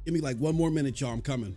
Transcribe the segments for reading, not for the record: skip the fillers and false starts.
Give me like 1 more minute, y'all. I'm coming.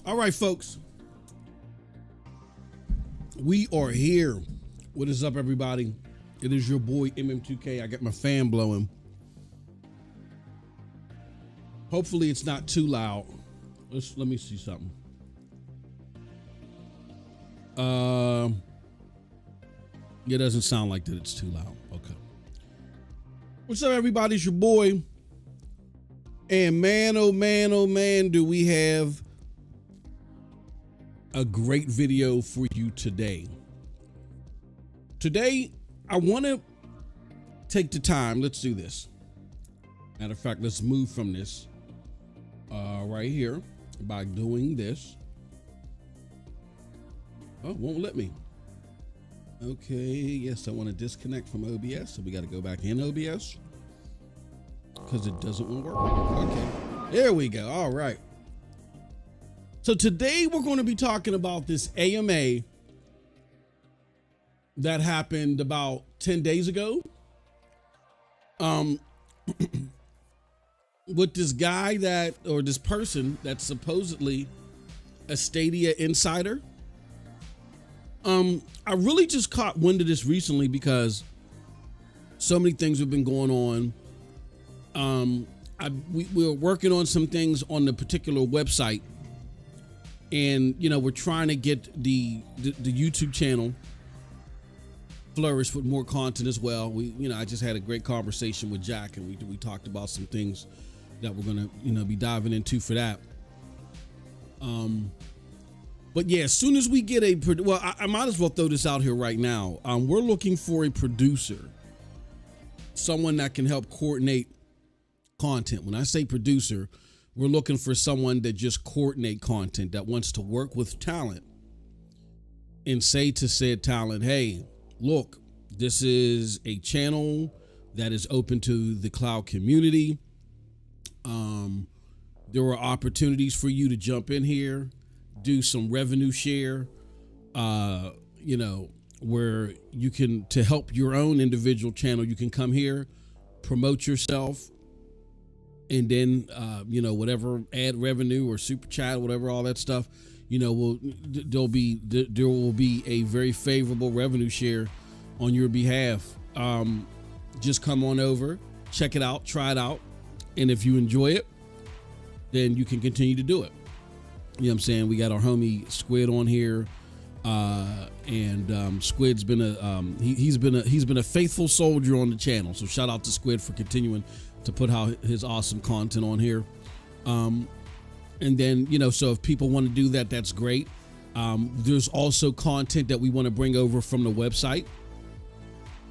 All right, folks. We are here. What is up, everybody? It is your boy MM2K. I got my fan blowing. Hopefully it's not too loud. Let me see something. It doesn't sound like that it's too loud. Okay. What's up, everybody? It's your boy. And man, oh man, do we have a great video for you today. Today, I want to take the time. Let's do this. Matter of fact, let's move from this right here by doing this. Oh, it won't let me. Okay, yes, I want to disconnect from OBS, so we got to go back in OBS because it doesn't work. Okay, there we go. All right. So today we're going to be talking about this AMA that happened about 10 days ago. With this guy or this person that's supposedly a Stadia insider. I really just caught wind of this recently because so many things have been going on. We were working on some things on the particular website. And, you know, we're trying to get the YouTube channel flourish with more content as well. I just had a great conversation with Jack, and we talked about some things that we're going to, be diving into for that. But yeah, as soon as we get I might as well throw this out here right now. We're looking for a producer, someone that can help coordinate content. When I say producer, we're looking for someone that just coordinate content, that wants to work with talent and say to said talent, hey, look, this is a channel that is open to the cloud community. There are opportunities for you to jump in here, do some revenue share, where you can, to help your own individual channel, you can come here, promote yourself, and then, whatever ad revenue or super chat, whatever, all that stuff, there will be a very favorable revenue share on your behalf. Just come on over, check it out, try it out. And if you enjoy it, then you can continue to do it. You know what I'm saying? We got our homie Squid on here. And Squid's been he's been a faithful soldier on the channel. So shout out to Squid for continuing to put out his awesome content on here. And then, you know, so if people want to do that, that's great. There's also content that we want to bring over from the website.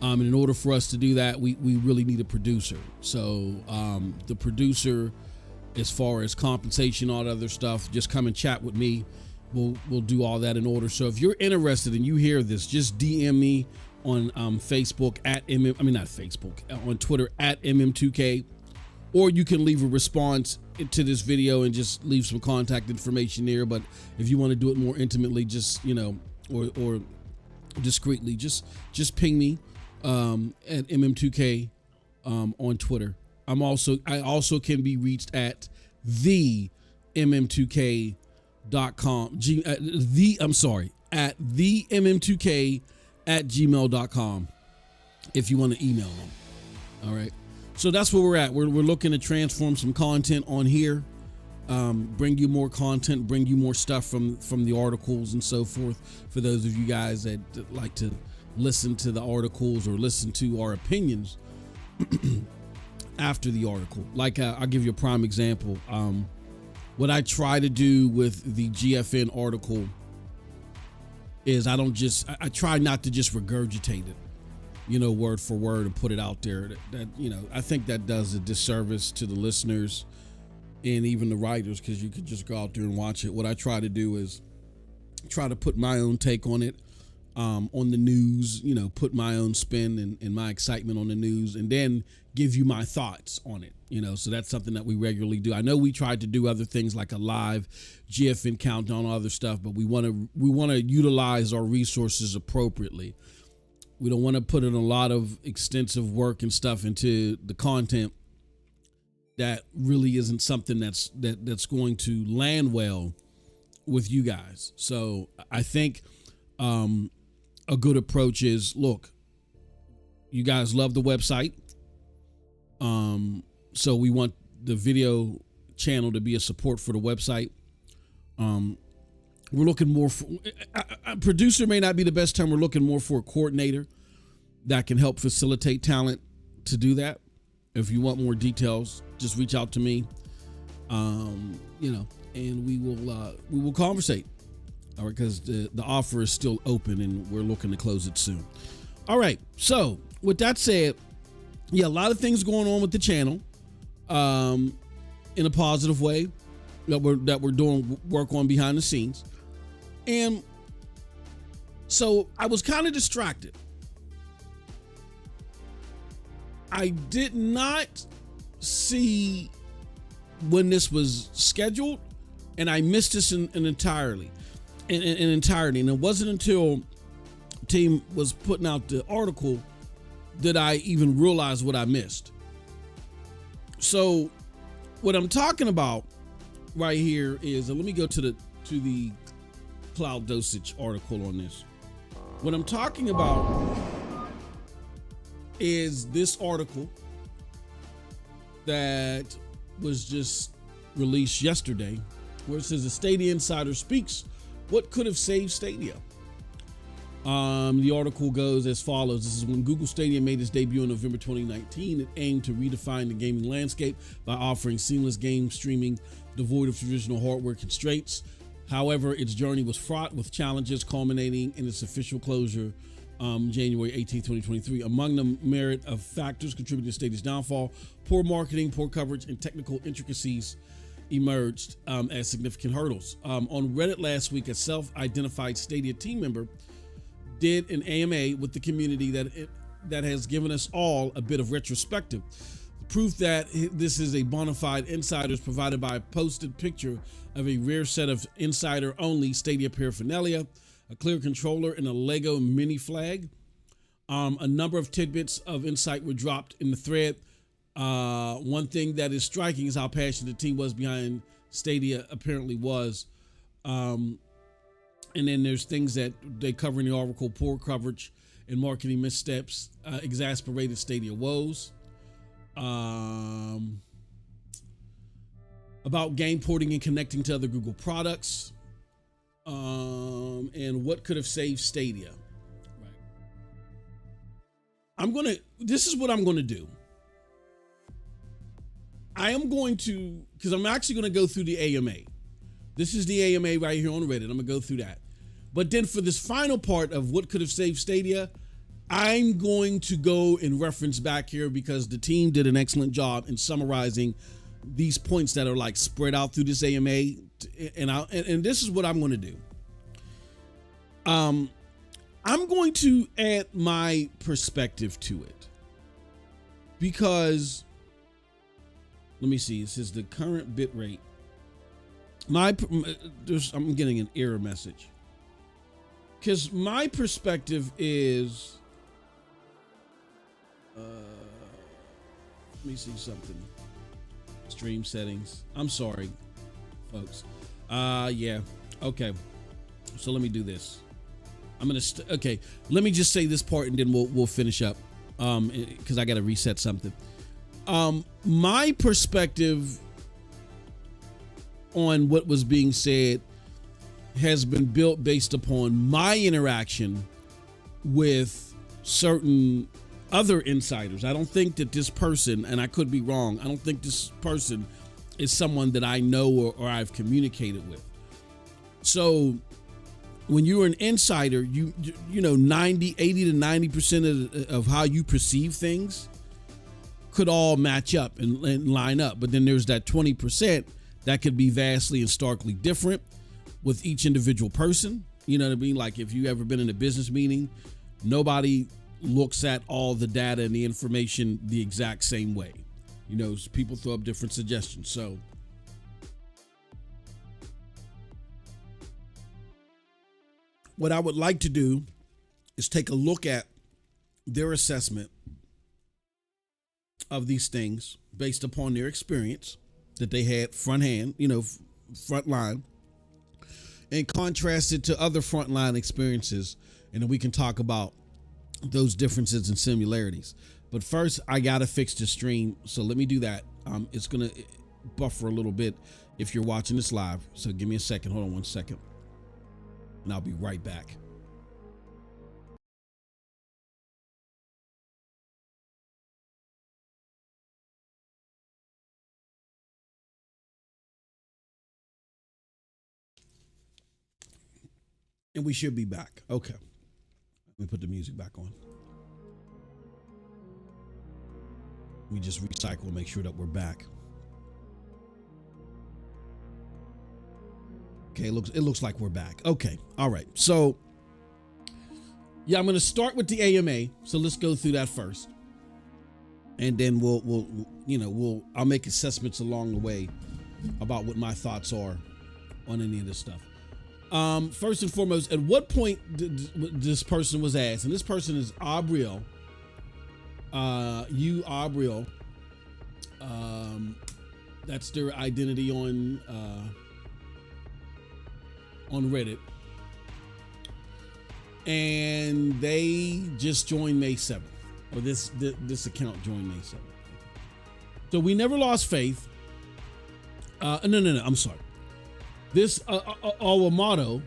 And in order for us to do that, we really need a producer. So the producer, as far as compensation, all that other stuff, just come and chat with me. We'll do all that in order. So if you're interested and you hear this, just DM me on Facebook on Twitter at MM2K, or you can leave a response to this video and just leave some contact information there. But if you want to do it more intimately, just, you know, or discreetly, just ping me at MM2K on Twitter. I also can be reached at the MM2K.com at the mm2k at gmail.com if you want to email them. All right, so that's where we're at. We're looking to transform some content on here, bring you more content, bring you more stuff from the articles and so forth, for those of you guys that like to listen to the articles or listen to our opinions after the article. Like I'll give you a prime example. What I try to do with the GFN article is I try not to just regurgitate it, you know, word for word and put it out there. That you know, I think that does a disservice to the listeners and even the writers, because you could just go out there and watch it. What I try to do is try to put my own take on it, on the news, you know, put my own spin and my excitement on the news, and then give you my thoughts on it, you know. So that's something that we regularly do. I know we tried to do other things like a live GFN countdown, other stuff, but we want to utilize our resources appropriately. We don't want to put in a lot of extensive work and stuff into the content that really isn't something that's going to land well with you guys. So I think a good approach is, look, you guys love the website. So we want the video channel to be a support for the website. We're looking more for a producer, may not be the best term. We're looking more for a coordinator that can help facilitate talent to do that. If you want more details, just reach out to me. You know, and we will conversate. All right, because the offer is still open and we're looking to close it soon. All right, so with that said, yeah, a lot of things going on with the channel, in a positive way that we're doing work on behind the scenes. And so I was kind of distracted. I did not see when this was scheduled, and I missed this in entirety. And it wasn't until team was putting out the article that I even realized what I missed. So what I'm talking about right here is, let me go to the Cloud Dosage article on this. What I'm talking about is this article that was just released yesterday, where it says the Stadia Insider speaks what could have saved Stadia. The article goes as follows. This is when Google Stadia made its debut in November 2019. It aimed to redefine the gaming landscape by offering seamless game streaming devoid of traditional hardware constraints. However, its journey was fraught with challenges, culminating in its official closure January 18, 2023. Among the myriad of factors contributing to Stadia's downfall, poor marketing, poor coverage, and technical intricacies emerged as significant hurdles. On Reddit last week, a self-identified Stadia team member did an AMA with the community that has given us all a bit of retrospective. The proof that this is a bona fide insider is provided by a posted picture of a rare set of insider-only Stadia paraphernalia, a clear controller, and a Lego mini flag. A number of tidbits of insight were dropped in the thread. One thing that is striking is how passionate the team was behind Stadia apparently was. And then there's things that they cover in the article: poor coverage and marketing missteps exasperated Stadia woes. about game porting and connecting to other Google products, and what could have saved Stadia. Right. This is what I'm gonna do. I am going to, because I'm actually gonna go through the AMA. This is the AMA right here on Reddit. I'm gonna go through that. But then for this final part of what could have saved Stadia, I'm going to go and reference back here because the team did an excellent job in summarizing these points that are like spread out through this AMA. And this is what I'm going to do. I'm going to add my perspective to it because, let me see, it says the current bit rate. I'm getting an error message because my perspective is, let me see something. Stream settings. I'm sorry, folks. Yeah. Okay. So let me do this. I'm gonna. Okay. Let me just say this part, and then we'll finish up. Because I got to reset something. My perspective on what was being said has been built based upon my interaction with certain other insiders. I don't think that this person, and I could be wrong, I don't think this person is someone that I know or I've communicated with. So when you're an insider, you know, 80 to 90% of how you perceive things could all match up and line up. But then there's that 20% that could be vastly and starkly different with each individual person. You know what I mean? Like if you ever been in a business meeting, nobody looks at all the data and the information the exact same way. You know, people throw up different suggestions. So what I would like to do is take a look at their assessment of these things based upon their experience that they had front line, and contrast it to other frontline experiences. And then we can talk about those differences and similarities. But first, I gotta fix the stream, so let me do that. It's gonna buffer a little bit if you're watching this live, so give me a second. Hold on 1 second, and I'll be right back. And we should be back. Okay, let me put the music back on. We just recycle, make sure that we're back. Okay, it looks like we're back. Okay, all right. So yeah, I'm gonna start with the AMA. So let's go through that first, and then I'll make assessments along the way about what my thoughts are on any of this stuff. First and foremost, at what point this person was asked, and this person is Abriel. Abriel. That's their identity on Reddit. And they just joined May 7th, or this account joined May 7th. So we never lost faith. No, I'm sorry. This Awamato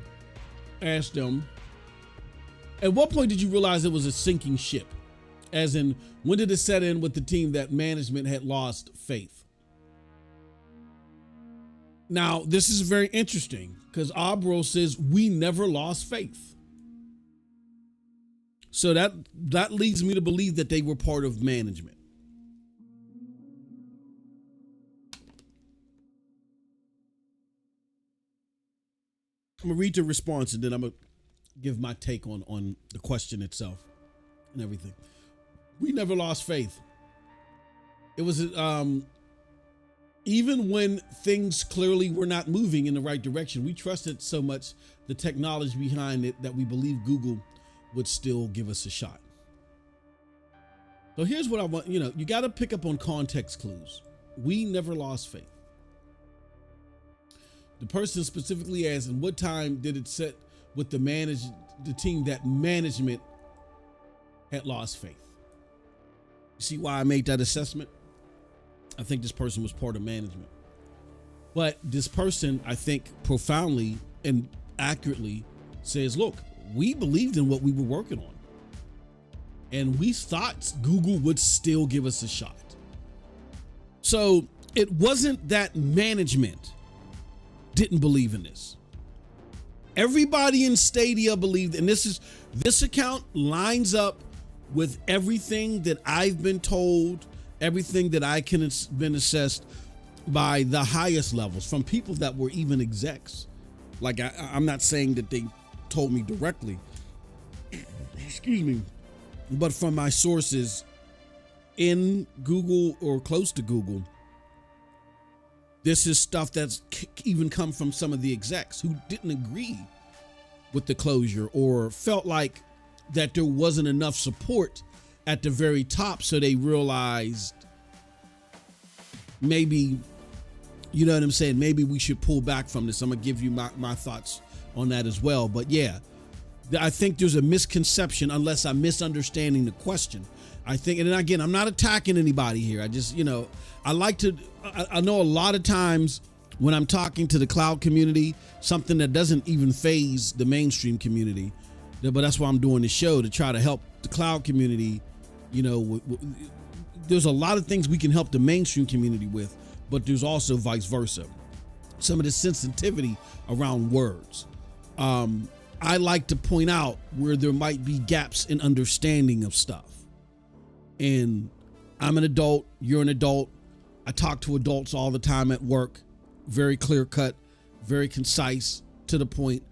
asked them, at what point did you realize it was a sinking ship? As in, when did it set in with the team that management had lost faith? Now, this is very interesting because Abro says we never lost faith. So that leads me to believe that they were part of management. I'm gonna read the response and then I'm gonna give my take on the question itself and everything. We never lost faith. It was even when things clearly were not moving in the right direction, we trusted so much the technology behind it that we believed Google would still give us a shot. So here's what I want, you got to pick up on context clues. We never lost faith. The person specifically asked, in what time did it set with the team that management had lost faith? You see why I made that assessment? I think this person was part of management. But this person, I think, profoundly and accurately says, look, we believed in what we were working on. And we thought Google would still give us a shot. So it wasn't that management didn't believe in this. Everybody in Stadia believed, and this account lines up with everything that I've been told, everything that I can been assessed by the highest levels from people that were even execs. Like I'm not saying that they told me directly, excuse me, but from my sources in Google or close to Google, this is stuff that's even come from some of the execs who didn't agree with the closure or felt like that there wasn't enough support at the very top. So they realized maybe, you know what I'm saying? Maybe we should pull back from this. I'm going to give you my thoughts on that as well. But yeah, I think there's a misconception unless I'm misunderstanding the question. I think, and again, I'm not attacking anybody here. I just, I know a lot of times when I'm talking to the cloud community, something that doesn't even phase the mainstream community, but that's why I'm doing the show, to try to help the cloud community. There's a lot of things we can help the mainstream community with, but there's also vice versa. Some of the sensitivity around words. I like to point out where there might be gaps in understanding of stuff. And I'm an adult, you're an adult. I talk to adults all the time at work, very clear cut, very concise, to the point.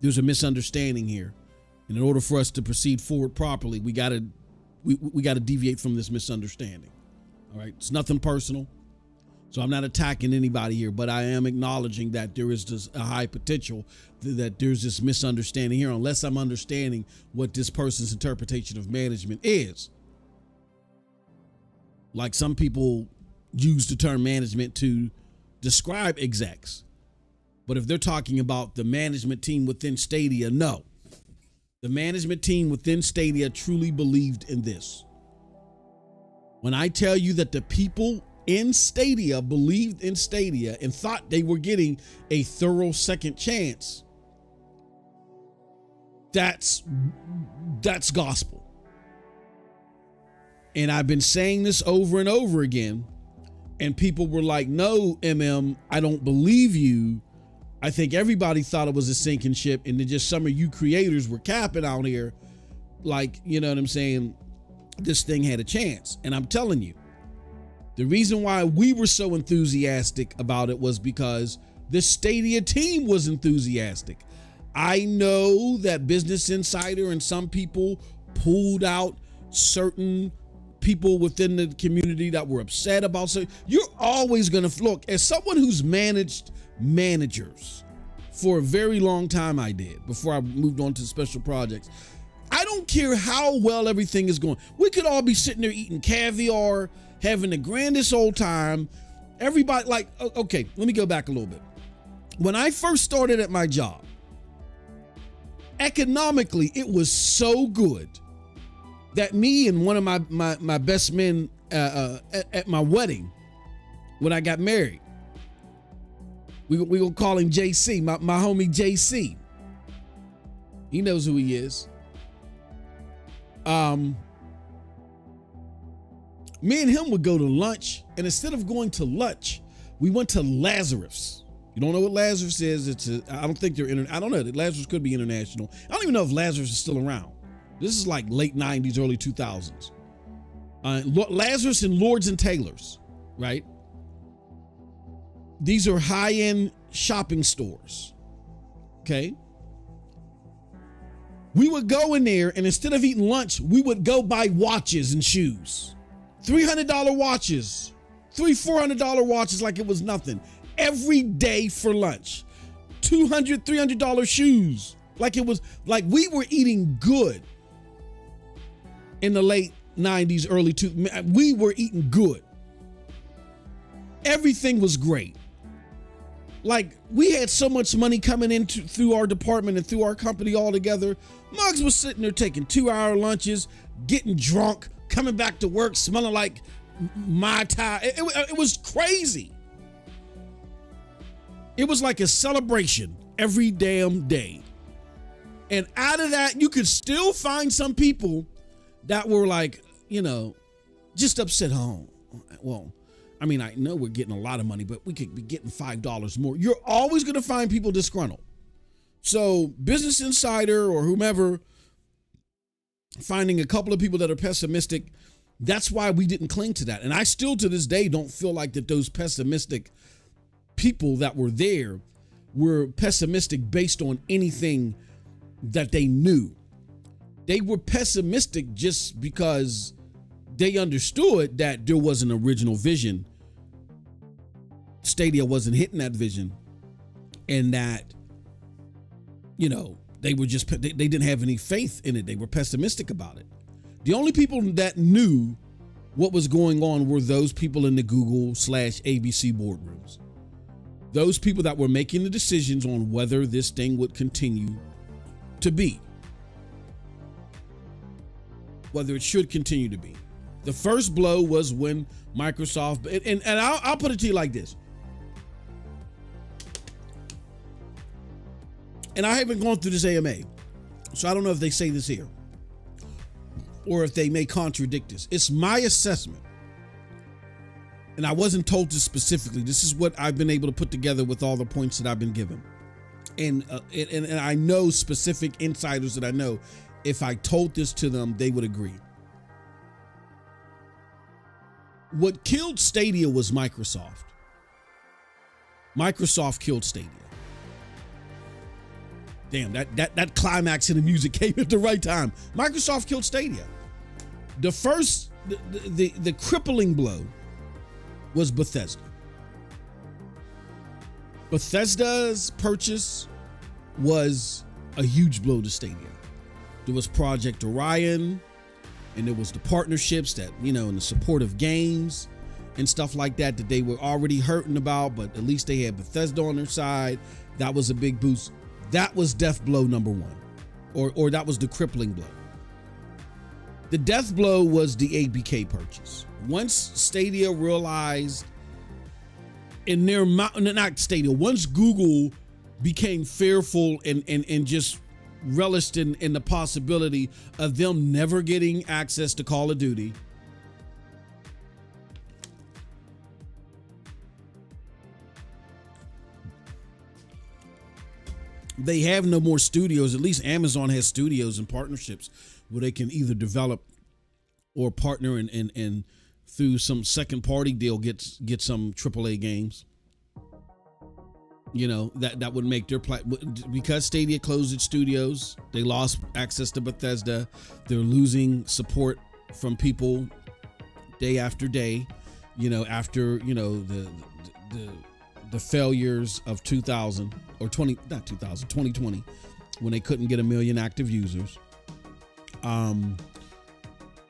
There's a misunderstanding here. And in order for us to proceed forward properly, we gotta deviate from this misunderstanding. All right, it's nothing personal. So I'm not attacking anybody here, but I am acknowledging that there is just a high potential that there's this misunderstanding here, unless I'm understanding what this person's interpretation of management is. Like some people use the term management to describe execs. But if they're talking about the management team within Stadia, no. The management team within Stadia truly believed in this. When I tell you that the people in Stadia believed in Stadia and thought they were getting a thorough second chance, that's gospel. And I've been saying this over and over again, and people were like, no, I don't believe you. I think everybody thought it was a sinking ship, and then just some of you creators were capping out here like, you know what I'm saying, this thing had a chance. And I'm telling you, the reason why we were so enthusiastic about it was because the Stadia team was enthusiastic. I know that Business Insider and some people pulled out certain people within the community that were upset about. So you're always going to look, as someone who's managed managers for a very long time, I did before I moved on to special projects. I don't care how well everything is going. We could all be sitting there eating caviar, having the grandest old time. Everybody, like, okay, let me go back a little bit. When I first started at my job, economically, it was so good that me and one of my best men at my wedding, when I got married, we gonna call him JC, my homie JC. He knows who he is. Me and him would go to lunch, and instead of going to lunch, we went to Lazarus. You don't know what Lazarus is? I don't think they're I don't know. Lazarus could be international. I don't even know if Lazarus is still around. This is like late 90s, early 2000s. Lazarus and Lords and Taylors, right? These are high-end shopping stores, okay? We would go in there, and instead of eating lunch, we would go buy watches and shoes. $300 watches, $400 watches like it was nothing. Every day for lunch. $200, $300 shoes. Like it was, like we were eating good in the late 90s, early 2000s. We were eating good. Everything was great. Like we had so much money coming in through our department and through our company all together. Muggs was sitting there taking 2-hour lunches, getting drunk, coming back to work smelling like Mai Tai. It was crazy. It was like a celebration every damn day. And out of that, you could still find some people that were like, just upset home. Well, I mean, I know we're getting a lot of money, but we could be getting $5 more. You're always going to find people disgruntled. So Business Insider or whomever, finding a couple of people that are pessimistic, that's why we didn't cling to that. And I still to this day don't feel like that those pessimistic people that were there were pessimistic based on anything that they knew. They were pessimistic just because they understood that there was an original vision. Stadia wasn't hitting that vision, and that, they were just, they didn't have any faith in it. They were pessimistic about it. The only people that knew what was going on were those people in the Google/ABC boardrooms. Those people that were making the decisions on whether this thing would continue to be, whether it should continue to be. The first blow was when Microsoft, and I'll put it to you like this. And I haven't gone through this AMA, so I don't know if they say this here or if they may contradict this. It's my assessment, and I wasn't told this specifically. This is what I've been able to put together with all the points that I've been given. And I know specific insiders that I know, if I told this to them, they would agree. What killed Stadia was Microsoft. Microsoft killed Stadia. Damn, that climax in the music came at the right time. Microsoft killed Stadia. The first, the crippling blow was Bethesda. Bethesda's purchase was a huge blow to Stadia. There was Project Orion, and there was the partnerships that, and the support of games and stuff like that they were already hurting about, but at least they had Bethesda on their side. That was a big boost. That was death blow number one, or that was the crippling blow. The death blow was the ABK purchase. Once Stadia realized in their not Stadia, once Google became fearful and just relished in the possibility of them never getting access to Call of Duty, they have no more studios. At least Amazon has studios and partnerships where they can either develop or partner and through some second party deal get some AAA games. That would make their because Stadia closed its studios, they lost access to Bethesda. They're losing support from people day after day, after the failures of 2020, when they couldn't get 1 million active users.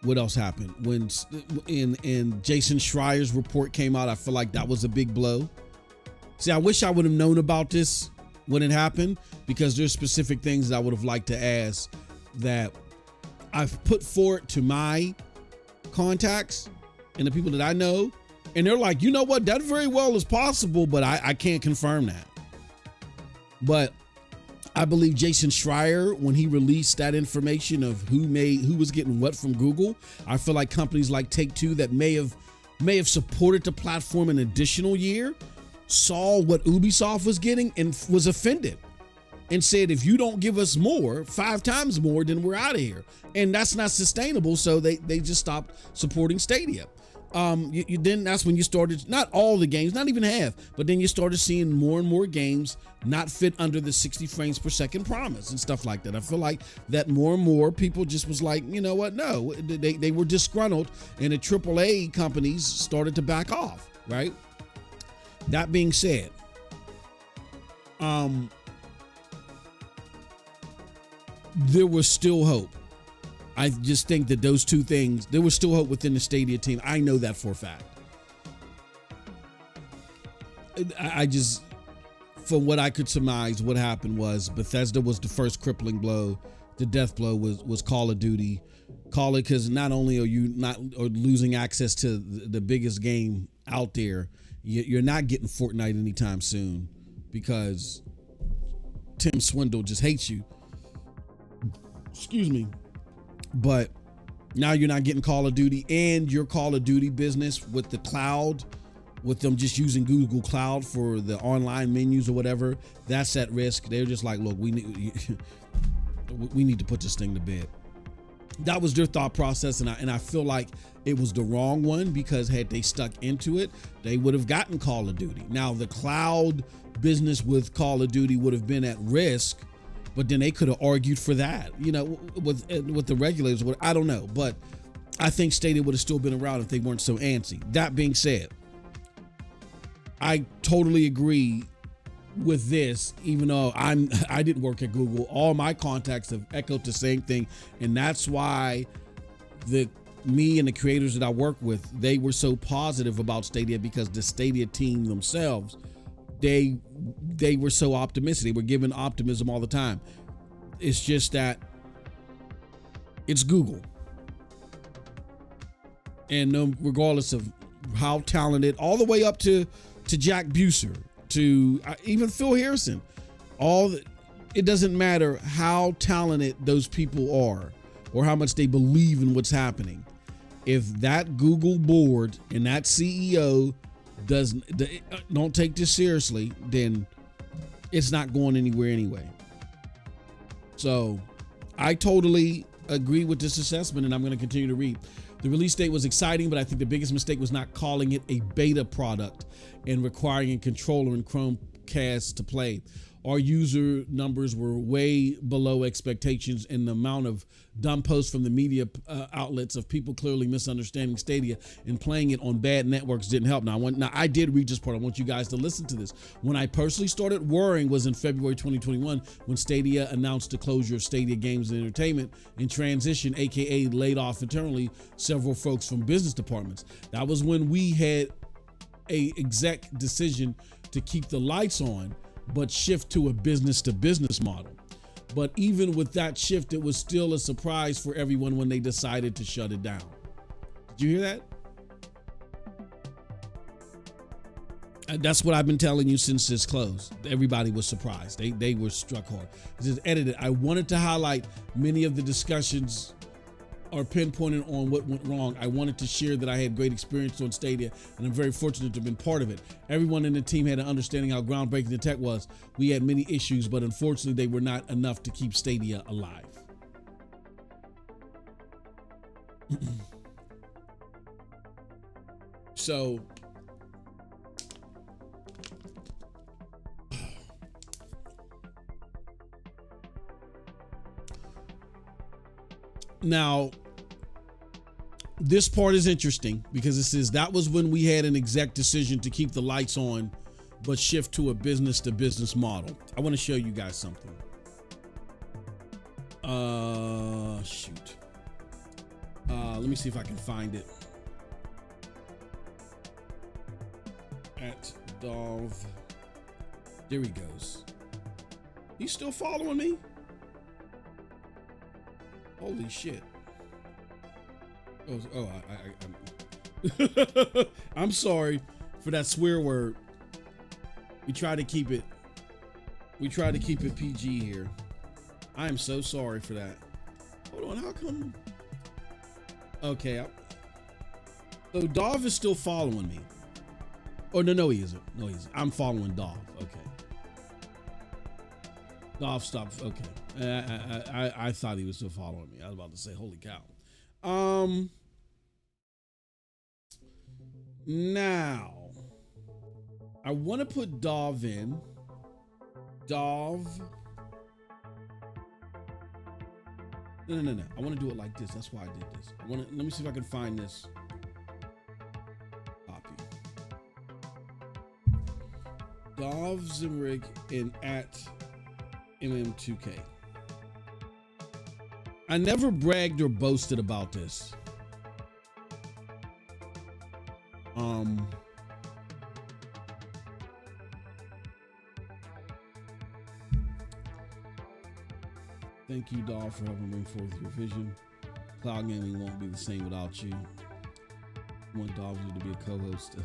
What else happened? When in Jason Schreier's report came out, I feel like that was a big blow. See, I wish I would have known about this when it happened, because there's specific things that I would have liked to ask that I've put forward to my contacts and the people that I know. And they're like, you know what? That very well is possible, but I can't confirm that. But I believe Jason Schreier, when he released that information of who was getting what from Google, I feel like companies like Take-Two that may have supported the platform an additional year saw what Ubisoft was getting and was offended and said, if you don't give us more, 5 times more, then we're out of here. And that's not sustainable. So they just stopped supporting Stadia. Then that's when you started, not all the games, not even half, but then you started seeing more and more games not fit under the 60 frames per second promise and stuff like that. I feel like that more and more people just was like, you know what? No, they were disgruntled, and the AAA companies started to back off, right? That being said, there was still hope. I just think that those two things, there was still hope within the Stadia team. I know that for a fact. I just, from what I could surmise, what happened was Bethesda was the first crippling blow. The death blow was Call of Duty. Call it, because not only are you losing access to the biggest game out there, you're not getting Fortnite anytime soon. because Tim Swindle just hates you. Excuse me. But now you're not getting Call of Duty, and your Call of Duty business with the cloud, with them just using Google Cloud for the online menus or whatever, that's at risk. They're just like, look, we need to put this thing to bed. That was their thought process, and I feel like it was the wrong one, because had they stuck into it, they would have gotten Call of Duty. Now, the cloud business with Call of Duty would have been at risk, but then they could have argued for that, you know, with the regulators. I don't know, but I think Stadia would have still been around if they weren't so antsy. That being said, I totally agree with this, even though I didn't work at Google. All my contacts have echoed the same thing, and that's why me and the creators that I work with, they were so positive about Stadia, because the Stadia team themselves, they were so optimistic. They were given optimism all the time. It's just that it's Google, and regardless of how talented, all the way up to Jack Buser, to even Phil Harrison, it doesn't matter how talented those people are or how much they believe in what's happening. If that Google board and that CEO don't take this seriously, then it's not going anywhere anyway. So I totally agree with this assessment, and I'm going to continue to read. The release date was exciting, but I think the biggest mistake was not calling it a beta product and requiring a controller and Chromecast to play. Our user numbers were way below expectations, and the amount of dumb posts from the media outlets of people clearly misunderstanding Stadia and playing it on bad networks didn't help. Now, I did read this part. I want you guys to listen to this. When I personally started worrying was in February 2021, when Stadia announced the closure of Stadia Games and Entertainment and transition, aka laid off internally several folks from business departments. That was when we had a exec decision to keep the lights on, but shift to a business to business model. But even with that shift, it was still a surprise for everyone when they decided to shut it down. Did you hear that? That's what I've been telling you since this closed. Everybody was surprised. They were struck hard. This is edited. I wanted to highlight many of the discussions are pinpointed on what went wrong. I wanted to share that I had great experience on Stadia, and I'm very fortunate to have been part of it. Everyone in the team had an understanding how groundbreaking the tech was. We had many issues, but unfortunately they were not enough to keep Stadia alive. So now, this part is interesting because it says that was when we had an exec decision to keep the lights on, but shift to a business to business model. I want to show you guys something. Shoot. Let me see if I can find it. At Dov. There he goes. He's still following me? Holy shit. I'm sorry for that swear word. We try to keep it PG here. I am so sorry for that. Hold on, how come? Okay, so Dov is still following me. Oh, no, he isn't. No, he isn't. I'm following Dov. Okay. Dov stopped. Okay. I thought he was still following me. I was about to say, holy cow. Now, I want to put Dov in. Dov. No. I want to do it like this. That's why I did this. Let me see if I can find this. Copy. Dov Zimrig in at MM2K. I never bragged or boasted about this. Thank you, Dolph, for helping bring forth your vision. Cloud gaming won't be the same without you. I want Dolph to be a co-host.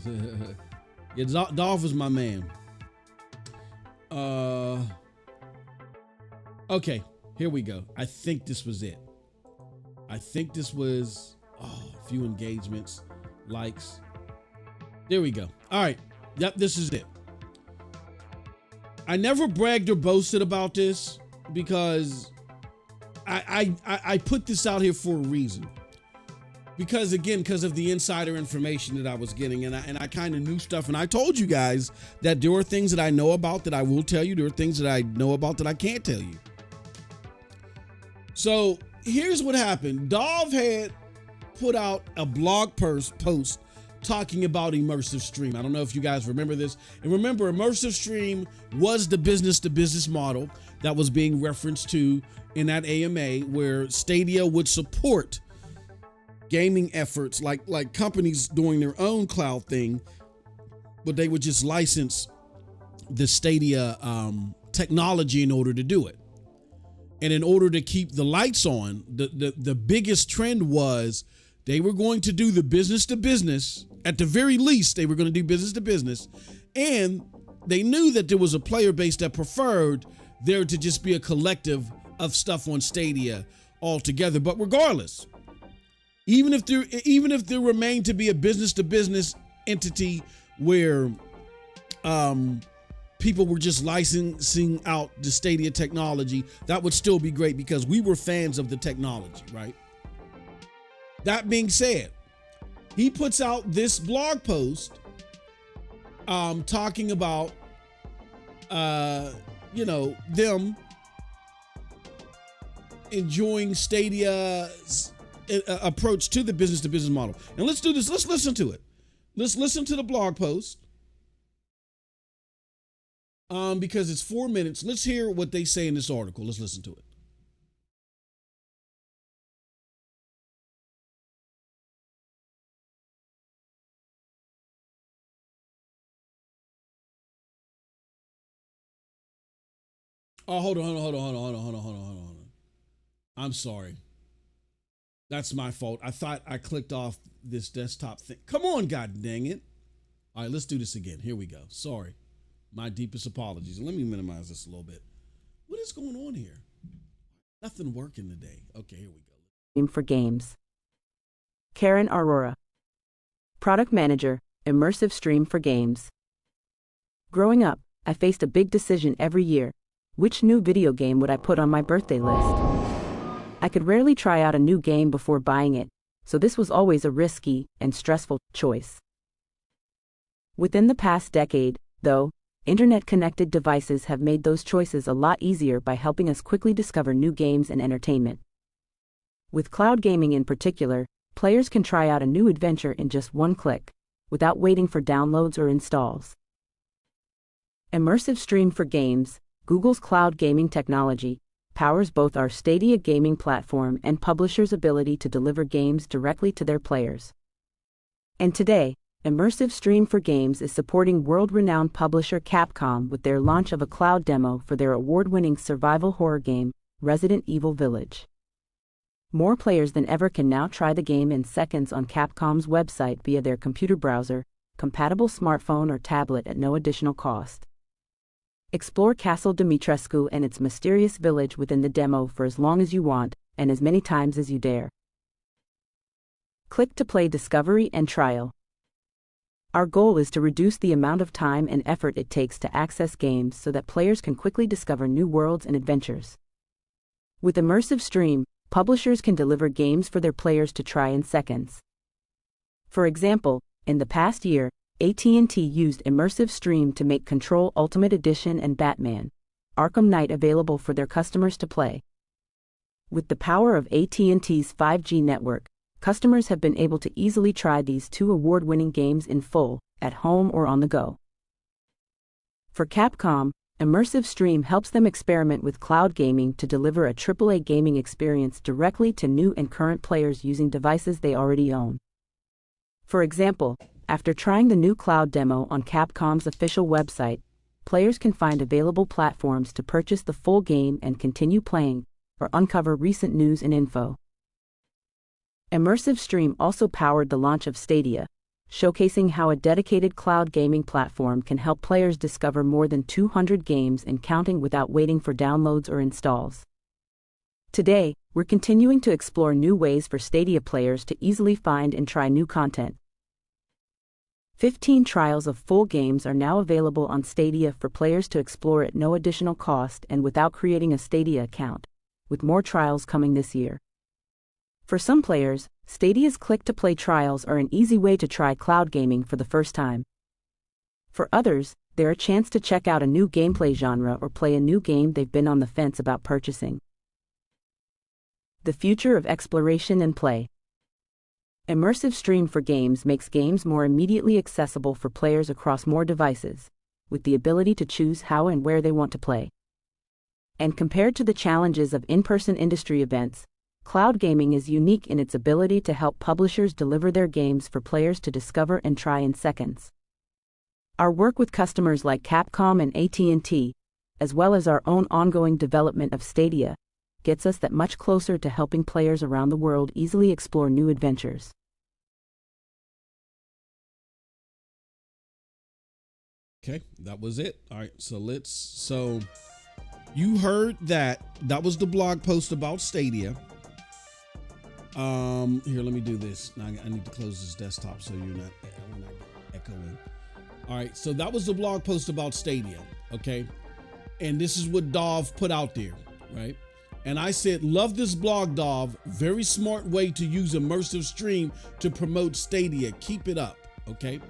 Yeah, Dolph is my man. Okay, here we go. I think this was it. I think this was a few engagements, likes. There we go. All right. Yep, this is it. I never bragged or boasted about this because I put this out here for a reason. Because of the insider information that I was getting, and I kind of knew stuff, and I told you guys that there are things that I know about that I will tell you. There are things that I know about that I can't tell you. So here's what happened. Dov had put out a blog post talking about Immersive Stream. I don't know if you guys remember this. And remember, Immersive Stream was the business-to-business model that was being referenced to in that AMA, where Stadia would support gaming efforts like companies doing their own cloud thing, but they would just license the Stadia technology in order to do it. And in order to keep the lights on, the biggest trend was they were going to do the business to business. At the very least, they were going to do business to business. And they knew that there was a player base that preferred there to just be a collective of stuff on Stadia altogether. But regardless, even if there remained to be a business to business entity where people were just licensing out the Stadia technology, that would still be great because we were fans of the technology, right? That being said, he puts out this blog post talking about them enjoying Stadia's approach to the business to business model. And let's do this. Let's listen to it. Let's listen to the blog post. Because it's 4 minutes. Let's hear what they say in this article. Let's listen to it. Oh, hold on. I'm sorry. That's my fault. I thought I clicked off this desktop thing. Come on, god dang it. All right, let's do this again. Here we go. Sorry. My deepest apologies. Let me minimize this a little bit. What is going on here? Nothing working today. Okay, here we go. For games. Karen Aurora. Product Manager, Immersive Stream for Games. Growing up, I faced a big decision every year. Which new video game would I put on my birthday list? I could rarely try out a new game before buying it, so this was always a risky and stressful choice. Within the past decade, though, internet-connected devices have made those choices a lot easier by helping us quickly discover new games and entertainment. With cloud gaming in particular, players can try out a new adventure in just one click, without waiting for downloads or installs. Immersive Stream for Games, Google's cloud gaming technology, powers both our Stadia gaming platform and publishers' ability to deliver games directly to their players. And today, Immersive Stream for Games is supporting world-renowned publisher Capcom with their launch of a cloud demo for their award-winning survival horror game, Resident Evil Village. More players than ever can now try the game in seconds on Capcom's website via their computer browser, compatible smartphone or tablet at no additional cost. Explore Castle Dimitrescu and its mysterious village within the demo for as long as you want, and as many times as you dare. Click to play Discovery and Trial. Our goal is to reduce the amount of time and effort it takes to access games so that players can quickly discover new worlds and adventures. With Immersive Stream, publishers can deliver games for their players to try in seconds. For example, in the past year, AT&T used Immersive Stream to make Control Ultimate Edition and Batman: Arkham Knight available for their customers to play. With the power of AT&T's 5G network, customers have been able to easily try these two award-winning games in full, at home or on the go. For Capcom, Immersive Stream helps them experiment with cloud gaming to deliver a AAA gaming experience directly to new and current players using devices they already own. For example, after trying the new cloud demo on Capcom's official website, players can find available platforms to purchase the full game and continue playing, or uncover recent news and info. Immersive Stream also powered the launch of Stadia, showcasing how a dedicated cloud gaming platform can help players discover more than 200 games and counting without waiting for downloads or installs. Today, we're continuing to explore new ways for Stadia players to easily find and try new content. 15 trials of full games are now available on Stadia for players to explore at no additional cost and without creating a Stadia account, with more trials coming this year. For some players, Stadia's click-to-play trials are an easy way to try cloud gaming for the first time. For others, they're a chance to check out a new gameplay genre or play a new game they've been on the fence about purchasing. The future of exploration and play. Immersive Stream for Games makes games more immediately accessible for players across more devices, with the ability to choose how and where they want to play. And compared to the challenges of in-person industry events, cloud gaming is unique in its ability to help publishers deliver their games for players to discover and try in seconds. Our work with customers like Capcom and AT&T, as well as our own ongoing development of Stadia, gets us that much closer to helping players around the world easily explore new adventures. Okay, that was it. All right, so you heard that was the blog post about Stadia. Here, let me do this. Now I need to close this desktop so we're not echoing. All right, so that was the blog post about Stadia, okay? And this is what Dov put out there, right? And I said, love this blog, Dov. Very smart way to use immersive stream to promote Stadia. Keep it up, okay?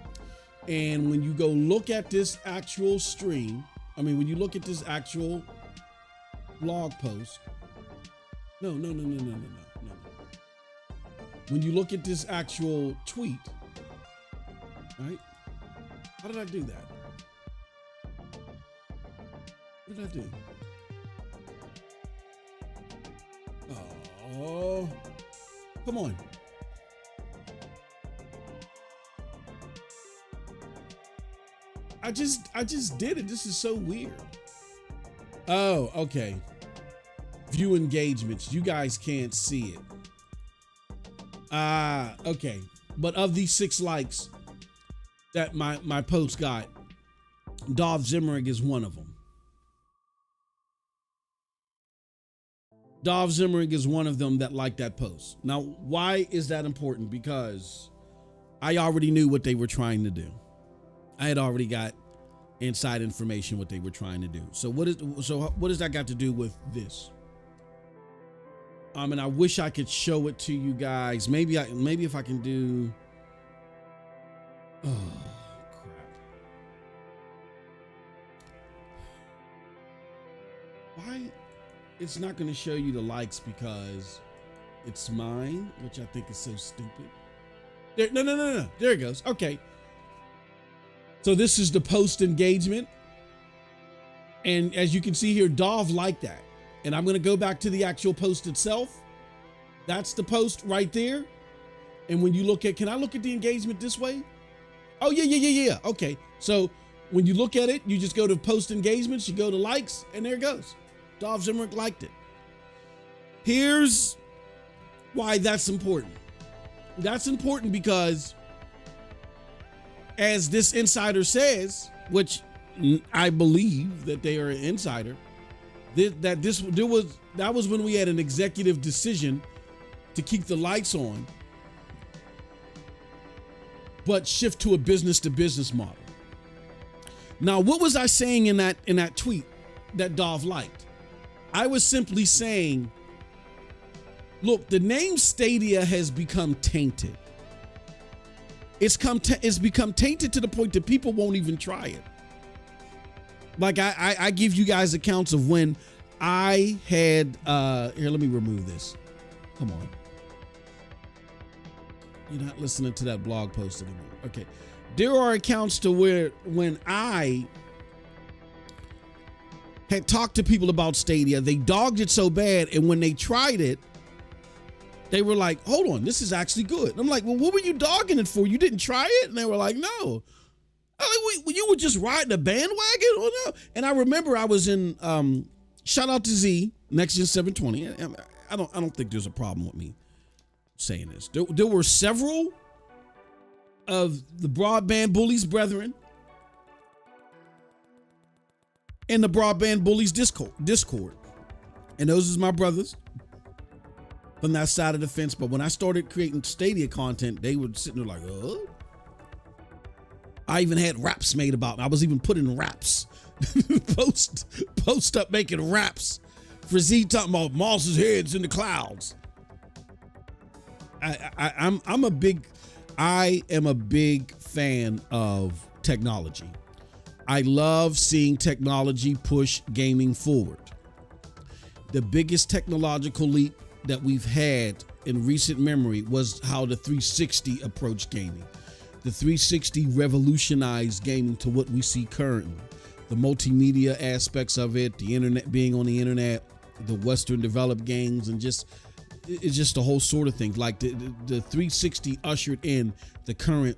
And when you go look at this actual stream, when you look at this actual blog post, no. When you look at this actual tweet, right? How did I do that? What did I do? Oh, come on. I just did it. This is so weird. Oh, okay. View engagements. You guys can't see it. Okay. But of these 6 likes that my post got, Dov Zimmering is one of them. Dov Zimmering is one of them that liked that post. Now, why is that important? Because I already knew what they were trying to do. I had already got inside information what they were trying to do. So what does that got to do with this? And I wish I could show it to you guys. Maybe if I can do. Oh crap! Why? It's not going to show you the likes because it's mine, which I think is so stupid. There, no. There it goes. Okay. So this is the post engagement. And as you can see here, Dov liked that. And I'm going to go back to the actual post itself. That's the post right there. And when you look at, can I look at the engagement this way? Oh, yeah. Okay. So when you look at it, you just go to post engagements, you go to likes, and there it goes. Dov Zimmering liked it. Here's why that's important. That's important because, as this insider says, which I believe that they are an insider, that was when we had an executive decision to keep the lights on, but shift to a business-to-business model. Now, what was I saying in that tweet that Dov liked? I was simply saying, look, the name Stadia has become tainted. It's become tainted to the point that people won't even try it. Like I give you guys accounts of when I had here, let me remove this. Come on. You're not listening to that blog post anymore. Okay. There are accounts to where when I had talked to people about Stadia, they dogged it so bad, and when they tried it, they were like, hold on, this is actually good. And I'm like, well, what were you dogging it for? You didn't try it? And they were like, no. You were just riding a bandwagon? Or no? And I remember I was in, shout out to Z, Next Gen 720. I don't think there's a problem with me saying this. There were several of the Broadband Bullies Brethren and the Broadband Bullies Discord. And those is my brothers from that side of the fence. But when I started creating Stadia content, they were sitting there like, oh. I even had raps made about me. I was even putting raps, post up making raps for Z talking about Moss's heads in the clouds. I am a big fan of technology. I love seeing technology push gaming forward. The biggest technological leap that we've had in recent memory was how the 360 approached gaming. The 360 revolutionized gaming to what we see currently. The multimedia aspects of it, the internet, being on the internet, the Western developed games, and it's just a whole sort of thing. Like the 360 ushered in the current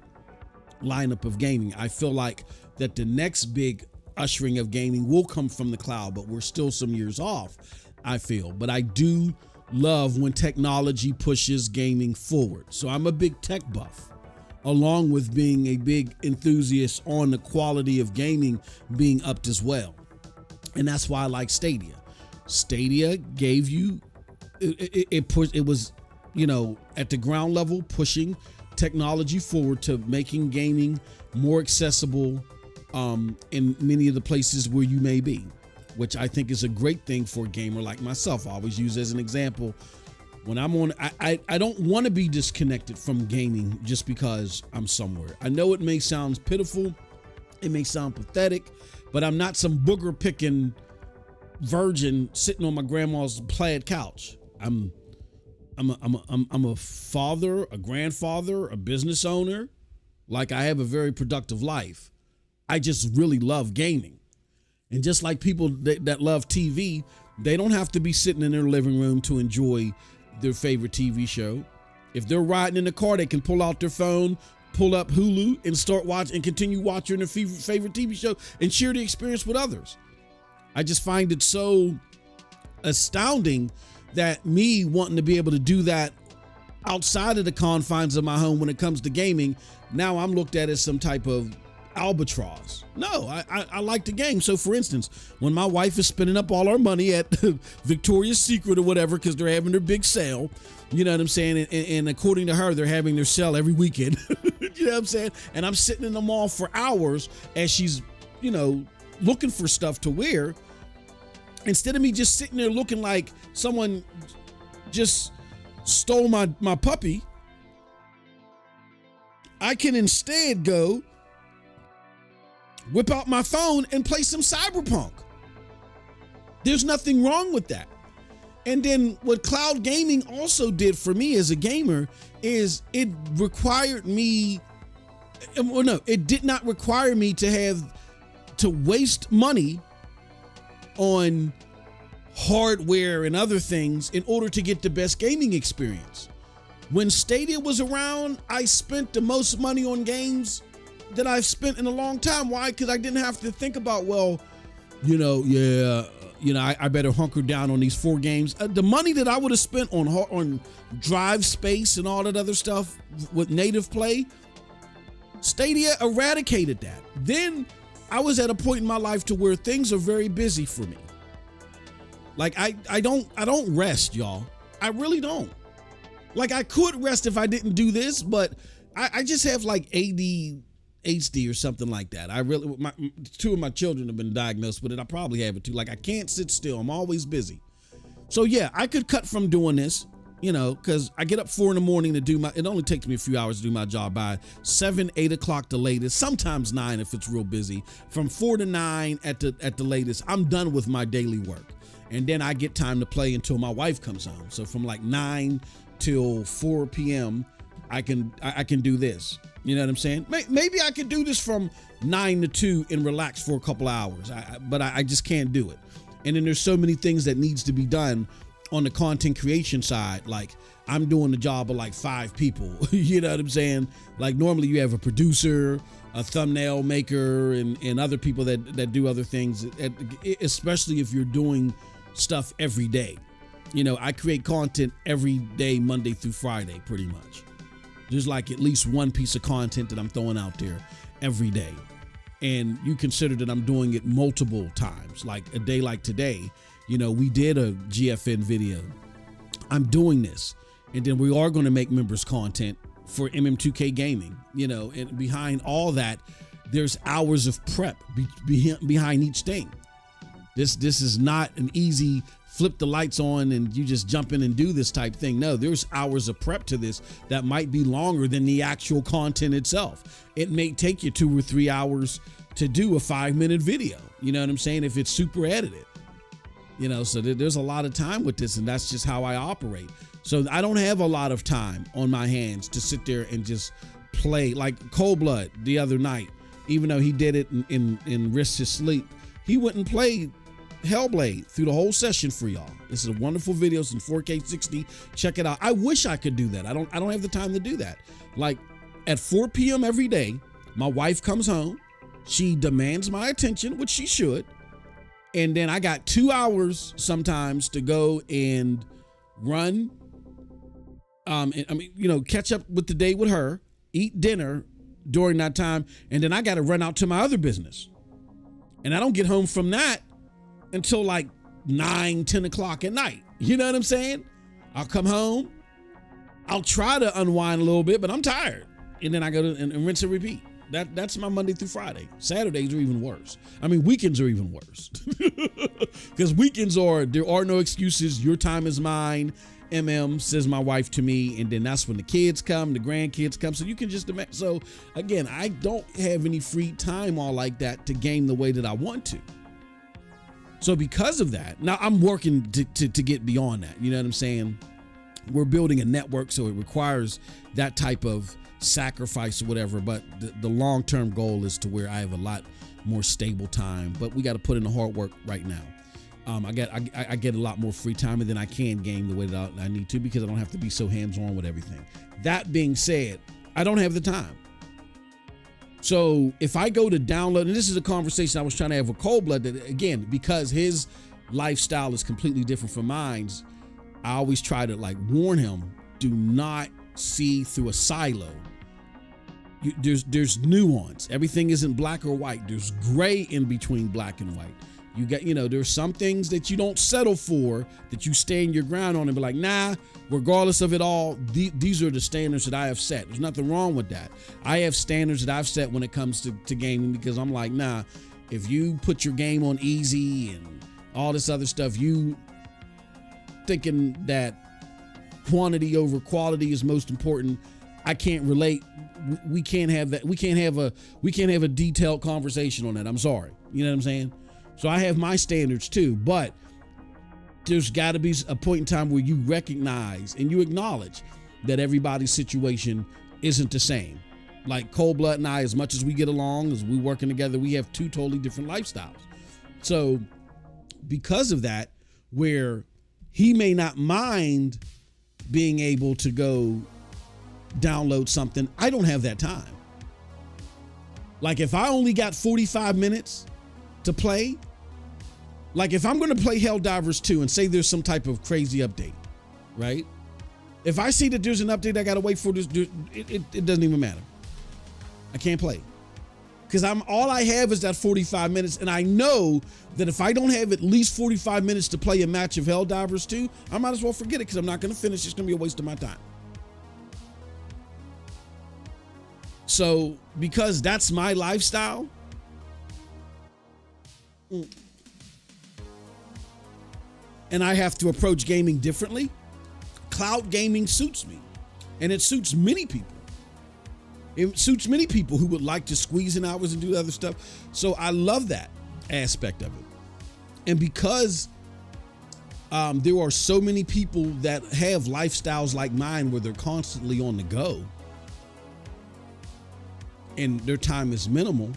lineup of gaming. I feel like that the next big ushering of gaming will come from the cloud, but we're still some years off, I feel. But I do love when technology pushes gaming forward. So I'm a big tech buff, along with being a big enthusiast on the quality of gaming being upped as well. And that's why I like Stadia. Stadia gave you, it was, at the ground level, pushing technology forward to making gaming more accessible in many of the places where you may be, which I think is a great thing for a gamer like myself. I always use as an example, when I'm on, I don't want to be disconnected from gaming just because I'm somewhere. I know it may sound pitiful, it may sound pathetic, but I'm not some booger picking virgin sitting on my grandma's plaid couch. I'm a father, a grandfather, a business owner. Like, I have a very productive life. I just really love gaming. And just like people that love TV, they don't have to be sitting in their living room to enjoy their favorite TV show. If they're riding in the car, they can pull out their phone, pull up Hulu, and start watching and continue watching their favorite TV show and share the experience with others. I just find it so astounding that me wanting to be able to do that outside of the confines of my home when it comes to gaming, now I'm looked at as some type of albatross. No, I like the game. So for instance, when my wife is spending up all our money at Victoria's Secret or whatever, because they're having their big sale, you know what I'm saying? And according to her, they're having their sale every weekend. You know what I'm saying? And I'm sitting in the mall for hours as she's, looking for stuff to wear. Instead of me just sitting there looking like someone just stole my puppy, I can instead go whip out my phone and play some Cyberpunk. There's nothing wrong with that. And then what cloud gaming also did for me as a gamer is it required me, it did not require me to waste money on hardware and other things in order to get the best gaming experience. When Stadia was around, I spent the most money on games that I've spent in a long time. Why? Because I didn't have to think about, I better hunker down on these 4 games. The money that I would have spent on drive space and all that other stuff with native play, Stadia eradicated that. Then I was at a point in my life to where things are very busy for me. Like I don't rest, y'all. I really don't. Like, I could rest if I didn't do this, but I just have like ADHD or something like that. Two of my children have been diagnosed with it. I probably have it too. Like, I can't sit still. I'm always busy. So yeah, I could cut from doing this, because I get up 4 a.m. to do it only takes me a few hours to do my job by 7, 8 o'clock the latest, sometimes 9 if it's real busy. From 4 to 9 at the latest, I'm done with my daily work. And then I get time to play until my wife comes home. So from like 9 till 4 p.m., I can do this. You know what I'm saying? Maybe I could do this from 9 to 2 and relax for a couple hours, but I just can't do it. And then there's so many things that needs to be done on the content creation side. Like, I'm doing the job of like 5 people. You know what I'm saying? Like, normally you have a producer, a thumbnail maker, and other people that do other things, especially if you're doing stuff every day. I create content every day, Monday through Friday, pretty much. There's like at least one piece of content that I'm throwing out there every day. And you consider that I'm doing it multiple times, like a day like today, we did a GFN video. I'm doing this. And then we are going to make members content for MM2K Gaming, and behind all that, there's hours of prep behind each thing. This is not an easy flip the lights on and you just jump in and do this type thing. No, there's hours of prep to this that might be longer than the actual content itself. It may take you 2 or 3 hours to do a 5-minute video. You know what I'm saying? If it's super edited, so there's a lot of time with this, and that's just how I operate. So I don't have a lot of time on my hands to sit there and just play like Cold Blood the other night. Even though he did it and risked his sleep, he wouldn't play Hellblade through the whole session for y'all. This is a wonderful video. It's in 4K 60. Check it out. I wish I could do that. I don't have the time to do that. Like at 4 p.m. every day, my wife comes home. She demands my attention, which she should. And then I got 2 hours sometimes to go and run. Catch up with the day with her, eat dinner during that time. And then I got to run out to my other business. And I don't get home from that until like 9, 10 o'clock at night. You know what I'm saying? I'll come home. I'll try to unwind a little bit, but I'm tired. And then I go to and rinse and repeat. That's my Monday through Friday. Saturdays are even worse. Weekends are even worse. Because weekends there are no excuses. Your time is mine. Says my wife to me. And then that's when the kids come, the grandkids come. So you can just imagine. So again, I don't have any free time all like that to game the way that I want to. So because of that, now I'm working to get beyond that. You know what I'm saying? We're building a network, so it requires that type of sacrifice or whatever. But the long-term goal is to where I have a lot more stable time. But we got to put in the hard work right now. I get a lot more free time, and then I can game the way that I need to because I don't have to be so hands-on with everything. That being said, I don't have the time. So if I go to download, and this is a conversation I was trying to have with Cold Blood, that again, because his lifestyle is completely different from mine, I always try to like warn him, do not see through a silo. There's nuance. Everything isn't black or white. There's gray in between black and white. You got, there's some things that you don't settle for, that you stand your ground on and be like, nah, regardless of it all, these are the standards that I have set. There's nothing wrong with that. I have standards that I've set when it comes to gaming, because I'm like, nah, if you put your game on easy and all this other stuff, you thinking that quantity over quality is most important, I can't relate. We can't have that. We can't have a detailed conversation on that. I'm sorry. You know what I'm saying? So I have my standards too, but there's got to be a point in time where you recognize and you acknowledge that everybody's situation isn't the same. Like Cold Blood and I, as much as we get along, as we working together, we have 2 totally different lifestyles. So because of that, where he may not mind being able to go download something, I don't have that time. Like if I only got 45 minutes to play, like if I'm going to play Helldivers 2 and say there's some type of crazy update, right? If I see that there's an update I got to wait for, this, it doesn't even matter. I can't play because all I have is that 45 minutes, and I know that if I don't have at least 45 minutes to play a match of Helldivers 2, I might as well forget it because I'm not going to finish. It's going to be a waste of my time. So because that's my lifestyle, and I have to approach gaming differently, cloud gaming suits me, and it suits many people. It suits many people who would like to squeeze in hours and do other stuff. So I love that aspect of it. And because there are so many people that have lifestyles like mine where they're constantly on the go and their time is minimal,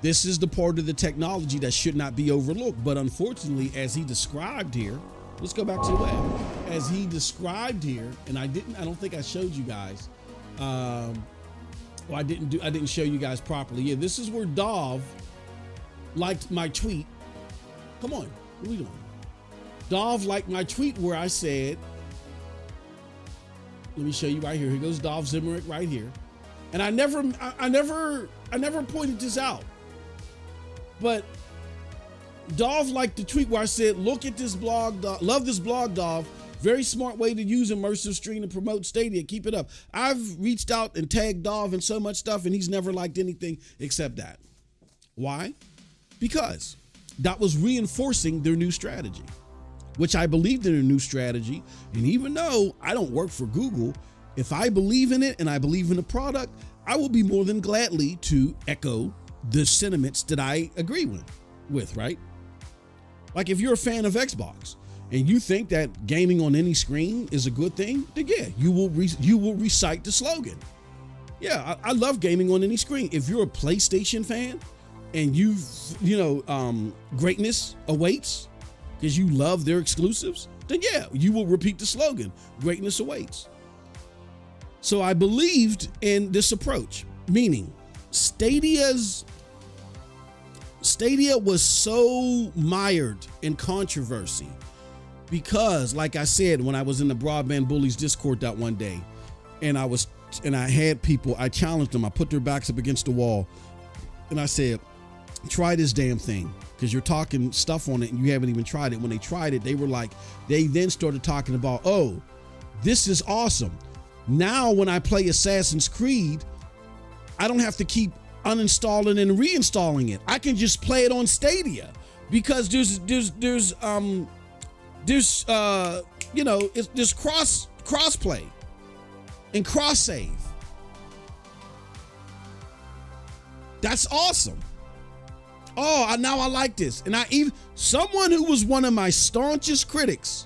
this is the part of the technology that should not be overlooked. But unfortunately, as he described here, let's go back to the web. As he described here, and I don't think I showed you guys. I didn't show you guys properly. Yeah, this is where Dov liked my tweet. Come on, what are we doing? Dov liked my tweet where I said, Let me show you right here. Here goes Dolph Zimmerick right here. And I never pointed this out. But Dolph liked the tweet where I said, look at this blog, love this blog, Dolph. Very smart way to use immersive stream to promote Stadia. Keep it up. I've reached out and tagged Dolph in so much stuff, and he's never liked anything except that. Why? Because that was reinforcing their new strategy, which I believed in their new strategy. And even though I don't work for Google, if I believe in it and I believe in the product, I will be more than gladly to echo the sentiments that I agree with, right? Like if you're a fan of Xbox and you think that gaming on any screen is a good thing, then yeah, you will recite the slogan. Yeah, I love gaming on any screen. If you're a PlayStation fan and greatness awaits because you love their exclusives, then yeah, you will repeat the slogan, greatness awaits. So I believed in this approach, meaning Stadia was so mired in controversy because, like I said, when I was in the Broadband Bullies Discord that one day, and I had people, I challenged them, I put their backs up against the wall, and I said, try this damn thing, because you're talking stuff on it and you haven't even tried it. When they tried it, they then started talking about, oh, this is awesome. Now when I play Assassin's Creed, I don't have to keep uninstalling and reinstalling it. I can just play it on Stadia because there's cross-play and cross-save. That's awesome. Oh, now I like this. And someone who was one of my staunchest critics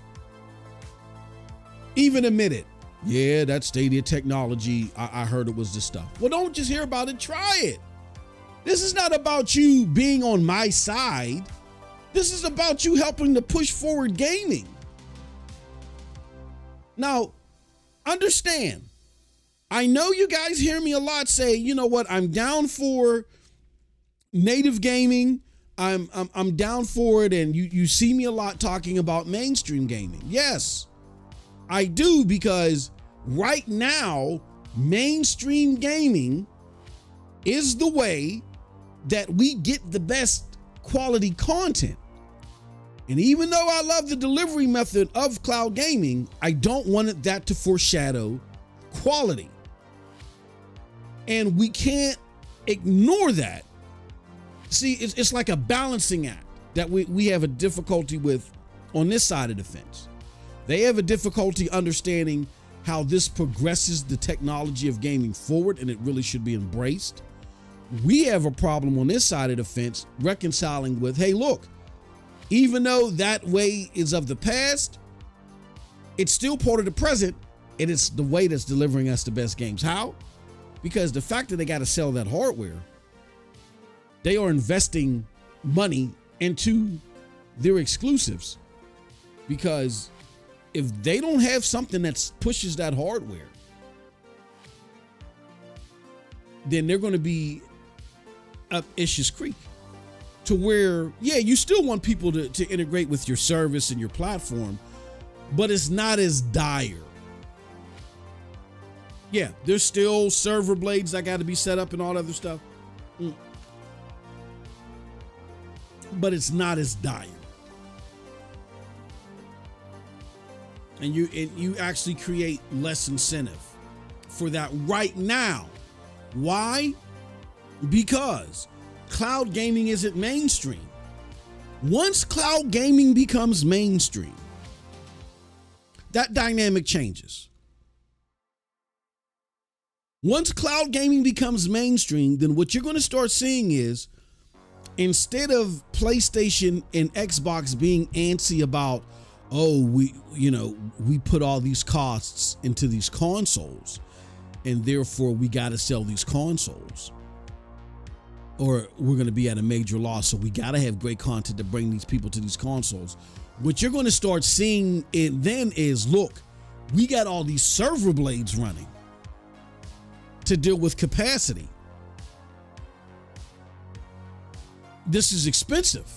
even admitted, yeah, that Stadia technology, I heard it was this stuff. Well, don't just hear about it, try it. This is not about you being on my side. This is about you helping to push forward gaming. Now, understand, I know you guys hear me a lot say, you know what, I'm down for native gaming. I'm down for it, and you see me a lot talking about mainstream gaming. Yes, I do, because right now, mainstream gaming is the way that we get the best quality content. And even though I love the delivery method of cloud gaming, I don't want that to foreshadow quality. And we can't ignore that. See, it's like a balancing act that we have a difficulty with on this side of the fence. They have a difficulty understanding how this progresses the technology of gaming forward, and it really should be embraced. We have a problem on this side of the fence reconciling with, hey, look, even though that way is of the past, it's still part of the present, and it's the way that's delivering us the best games. How? Because the fact that they got to sell that hardware, they are investing money into their exclusives, because if they don't have something that pushes that hardware, then they're going to be up Issues Creek to where, yeah, you still want people to integrate with your service and your platform, but it's not as dire. Yeah, there's still server blades that got to be set up and all other stuff. But it's not as dire. And you actually create less incentive for that right now. Why? Because cloud gaming isn't mainstream. Once cloud gaming becomes mainstream, that dynamic changes. Once cloud gaming becomes mainstream, then what you're going to start seeing is, instead of PlayStation and Xbox being antsy about, oh, we put all these costs into these consoles, and therefore we got to sell these consoles, or we're going to be at a major loss, so we got to have great content to bring these people to these consoles. What you're going to start seeing it then is, look, we got all these server blades running to deal with capacity. This is expensive.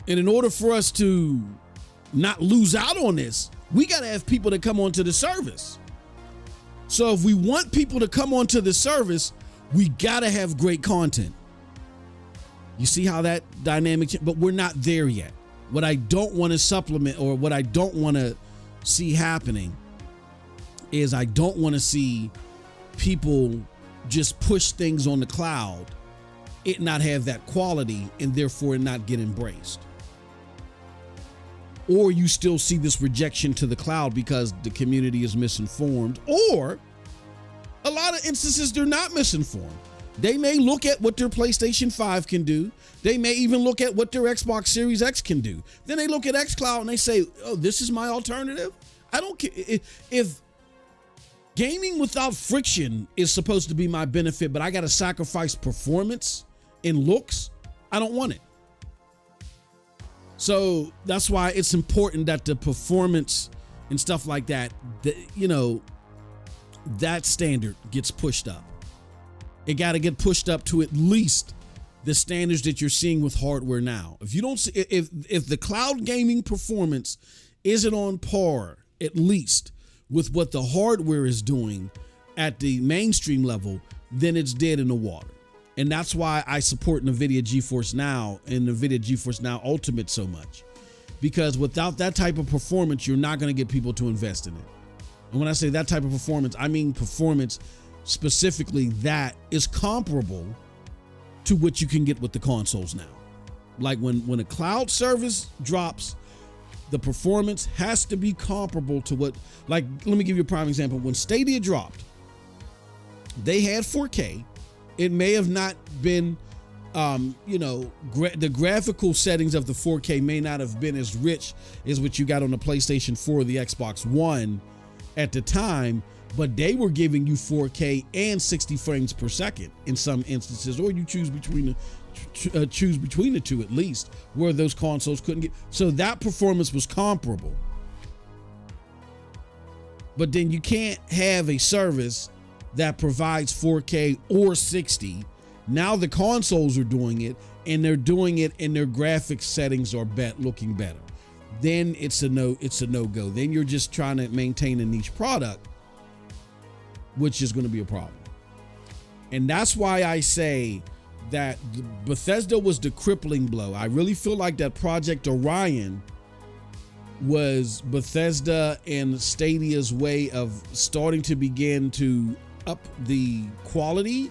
And in order for us to not lose out on this, we got to have people that come onto the service. So if we want people to come onto the service, we got to have great content. You see how that dynamic, but we're not there yet. What I don't want to supplement, or what I don't want to see happening, is I don't want to see people just push things on the cloud, it not have that quality, and therefore it not get embraced. Or you still see this rejection to the cloud because the community is misinformed, or a lot of instances they're not misinformed. They may look at what their PlayStation 5 can do. They may even look at what their Xbox Series X can do. Then they look at xCloud and they say, oh, this is my alternative. I don't care. If gaming without friction is supposed to be my benefit, but I got to sacrifice performance and looks, I don't want it. So that's why it's important that the performance and stuff like that, that standard gets pushed up. It got to get pushed up to at least the standards that you're seeing with hardware now. If you don't see, if the cloud gaming performance isn't on par, at least with what the hardware is doing at the mainstream level, then it's dead in the water. And that's why I support NVIDIA GeForce Now and NVIDIA GeForce Now Ultimate so much, because without that type of performance, you're not going to get people to invest in it. And when I say that type of performance, I mean performance specifically that is comparable to what you can get with the consoles now. Like when a cloud service drops, the performance has to be comparable to what, like, let me give you a prime example. When Stadia dropped, they had 4K. It may have not been, the graphical settings of the 4K may not have been as rich as what you got on the PlayStation 4 or the Xbox One at the time, but they were giving you 4K and 60 frames per second in some instances, or you choose between the two at least, where those consoles couldn't get. So that performance was comparable. But then you can't have a service that provides 4K or 60. Now the consoles are doing it, and they're doing it and their graphics settings are looking better. Then it's a no-go. Then you're just trying to maintain a niche product, which is going to be a problem. And that's why I say that Bethesda was the crippling blow. I really feel like that Project Orion was Bethesda and Stadia's way of starting to begin to up the quality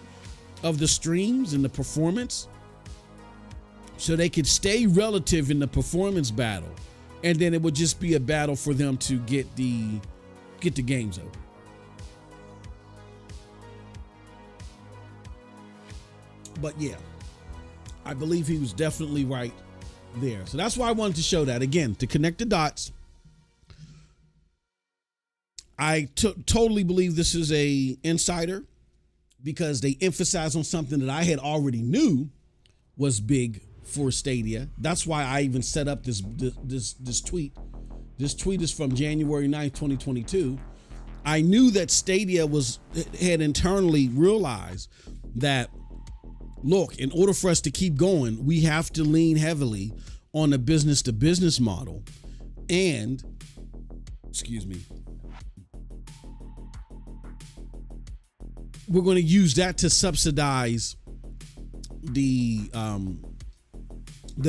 of the streams and the performance so they could stay relative in the performance battle. And then it would just be a battle for them to get the games over. But yeah, I believe he was definitely right there. So that's why I wanted to show that. Again, to connect the dots. I totally believe this is a insider, because they emphasize on something that I had already knew was big for Stadia. That's why I even set up this tweet. This tweet is from January 9th, 2022. I knew that Stadia had internally realized that, look, in order for us to keep going, we have to lean heavily on a business to business model. And, we're going to use that to subsidize the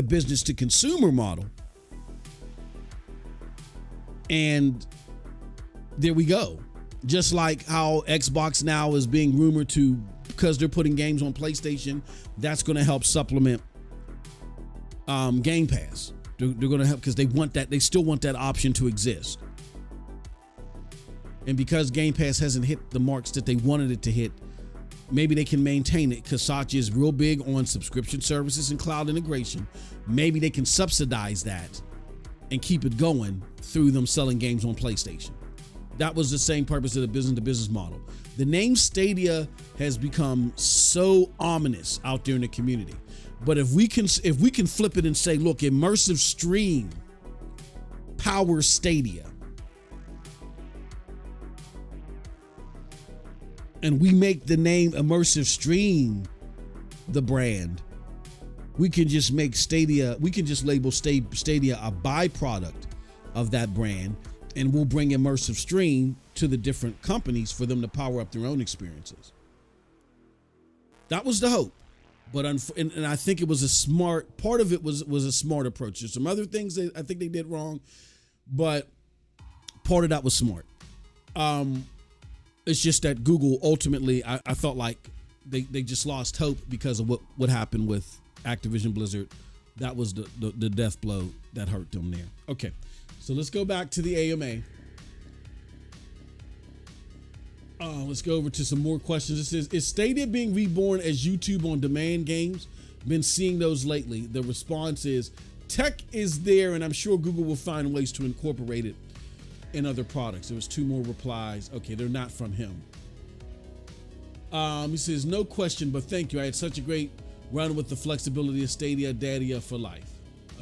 business to consumer model. And there we go. Just like how Xbox now is being rumored to, because they're putting games on PlayStation, that's going to help supplement Game Pass. They're going to help because they still want that option to exist. And because Game Pass hasn't hit the marks that they wanted it to hit, maybe they can maintain it, because Satya is real big on subscription services and cloud integration. Maybe they can subsidize that and keep it going through them selling games on PlayStation. That was the same purpose of the business to business model. The name Stadia has become so ominous out there in the community. But if we can flip it and say, look, immersive stream powers Stadia, and we make the name Immersive Stream the brand, we can just make Stadia, we can just label Stadia a byproduct of that brand, and we'll bring immersive stream to the different companies for them to power up their own experiences. That was the hope. But and I think it was a smart part of it was a smart approach. There's some other things that I think they did wrong, but part of that was smart. It's just that Google ultimately, I felt like they just lost hope because of what happened with Activision Blizzard. That was the death blow that hurt them there. Okay, so let's go back to the AMA. Let's go over to some more questions. It says, is Stadia being reborn as YouTube on demand games? Been seeing those lately. The response is, tech is there, and I'm sure Google will find ways to incorporate it in other products. There was 2 more replies. Okay, they're not from him. He says, no question, but thank you. I had such a great run with the flexibility of Stadia for life.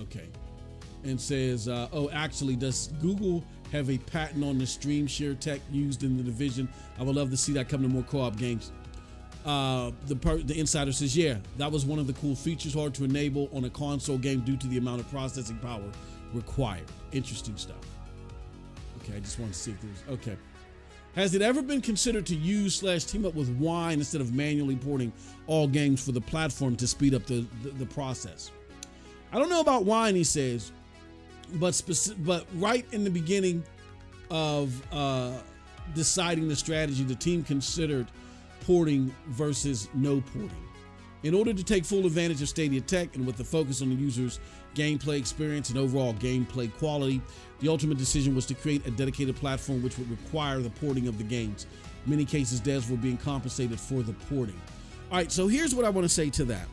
Okay. And says, oh, actually, does Google have a patent on the stream share tech used in the division? I would love to see that come to more co-op games. The insider says, yeah, that was one of the cool features, hard to enable on a console game due to the amount of processing power required. Interesting stuff. Okay, I just want to see if there's, okay. Has it ever been considered to use / team up with Wine instead of manually porting all games for the platform to speed up the process? I don't know about Wine, he says, but right in the beginning of deciding the strategy, the team considered porting versus no porting. In order to take full advantage of Stadia tech and with the focus on the user's gameplay experience and overall gameplay quality, the ultimate decision was to create a dedicated platform which would require the porting of the games. In many cases, devs were being compensated for the porting. All right, so here's what I want to say to that.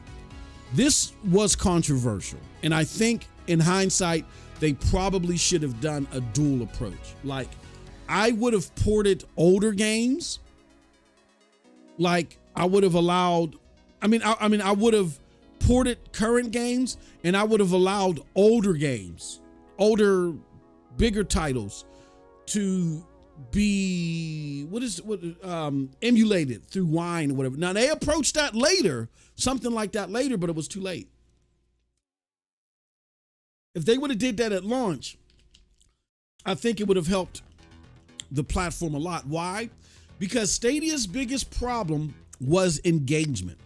This was controversial, and I think in hindsight, they probably should have done a dual approach. Like, I would have ported older games. Like, I would have allowed, I would have ported current games, and I would have allowed older games, bigger titles to be emulated through Wine or whatever. Now, they approached that later, something like that later, but it was too late. If they would have did that at launch, I think it would have helped the platform a lot. Why? Because Stadia's biggest problem was engagement.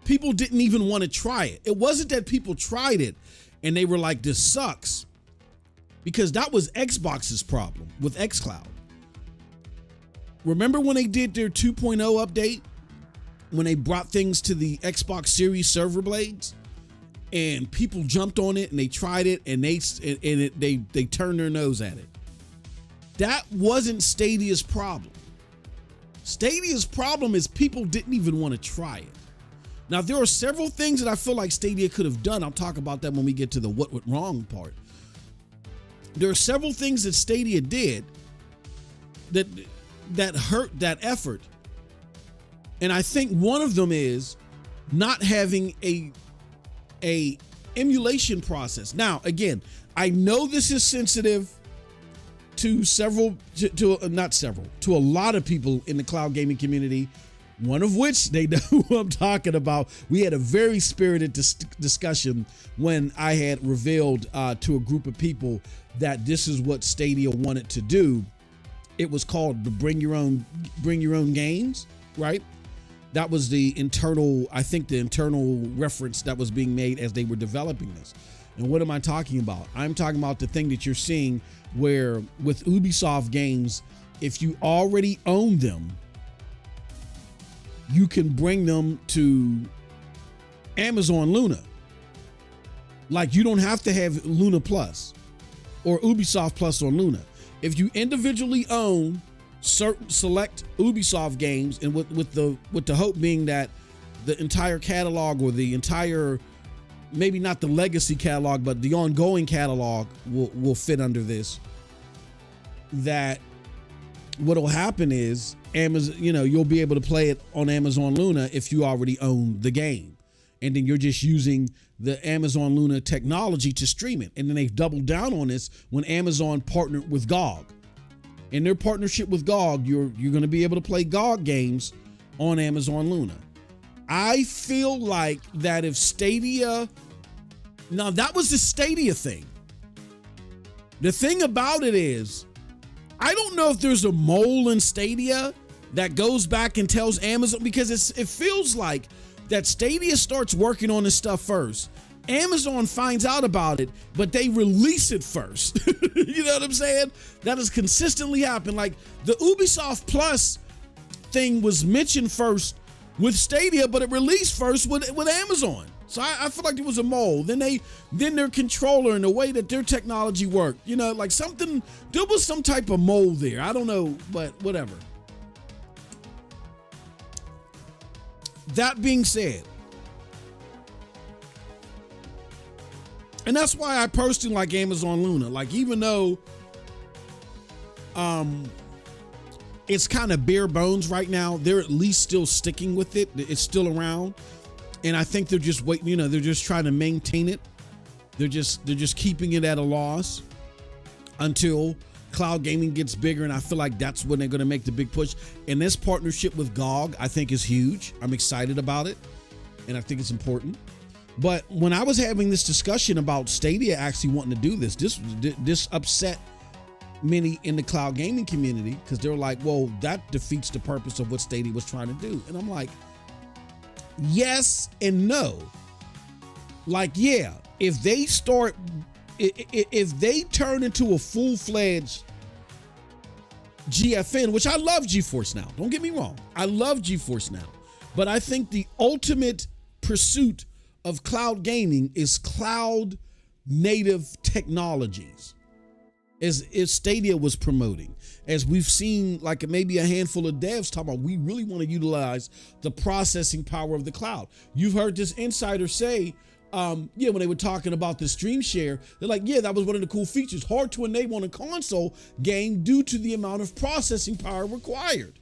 People didn't even want to try it. It wasn't that people tried it and they were like, this sucks. Because that was Xbox's problem with xCloud. Remember when they did their 2.0 update? When they brought things to the Xbox Series server blades? And people jumped on it and they tried it and they turned their nose at it. That wasn't Stadia's problem. Stadia's problem is people didn't even want to try it. Now, there are several things that I feel like Stadia could have done. I'll talk about that when we get to the what went wrong part. There are several things that Stadia did that hurt that effort. And I think one of them is not having a emulation process. Now, again, I know this is sensitive to a lot of people in the cloud gaming community, one of which they know who I'm talking about. We had a very spirited discussion when I had revealed to a group of people that this is what Stadia wanted to do. It was called the bring your own games, right? That was the internal reference that was being made as they were developing this. And what am I talking about? I'm talking about the thing that you're seeing where with Ubisoft games, if you already own them, you can bring them to Amazon Luna. Like, you don't have to have Luna Plus or Ubisoft Plus on Luna. If you individually own certain select Ubisoft games, and with the hope being that the entire catalog, or the entire, maybe not the legacy catalog, but the ongoing catalog will fit under this, that what'll happen is Amazon, you'll be able to play it on Amazon Luna if you already own the game. And then you're just using the Amazon Luna technology to stream it. And then they've doubled down on this when Amazon partnered with GOG. In their partnership with GOG, you're going to be able to play GOG games on Amazon Luna. I feel like that if Stadia, now that was the Stadia thing. The thing about it is, I don't know if there's a mole in Stadia that goes back and tells Amazon, because it feels like that Stadia starts working on this stuff first. Amazon finds out about it, but they release it first. You know what I'm saying? That has consistently happened. Like the Ubisoft Plus thing was mentioned first with Stadia, but it released first with Amazon. So I feel like there was a mole. Then their controller and the way that their technology worked, you know, like there was some type of mole there. I don't know, but whatever. That being said, and that's why I personally like Amazon Luna. Like, even though it's kind of bare bones right now, they're at least still sticking with it. It's still around. And I think they're just waiting, you know, they're just trying to maintain it. They're just keeping it at a loss until cloud gaming gets bigger. And I feel like that's when they're going to make the big push. And this partnership with GOG, I think, is huge. I'm excited about it. And I think it's important. But when I was having this discussion about Stadia actually wanting to do this upset many in the cloud gaming community, because they're like, well, that defeats the purpose of what Stadia was trying to do. And I'm like, yes and no. Like, yeah, if they turn into a full-fledged GFN, which I love GeForce Now, don't get me wrong, I love GeForce Now, but I think the ultimate pursuit of cloud gaming is cloud native technologies, as Stadia was promoting. As we've seen, like maybe a handful of devs talk about, we really want to utilize the processing power of the cloud. You've heard this insider say, when they were talking about the stream share, they're like, yeah, that was one of the cool features, hard to enable on a console game due to the amount of processing power required.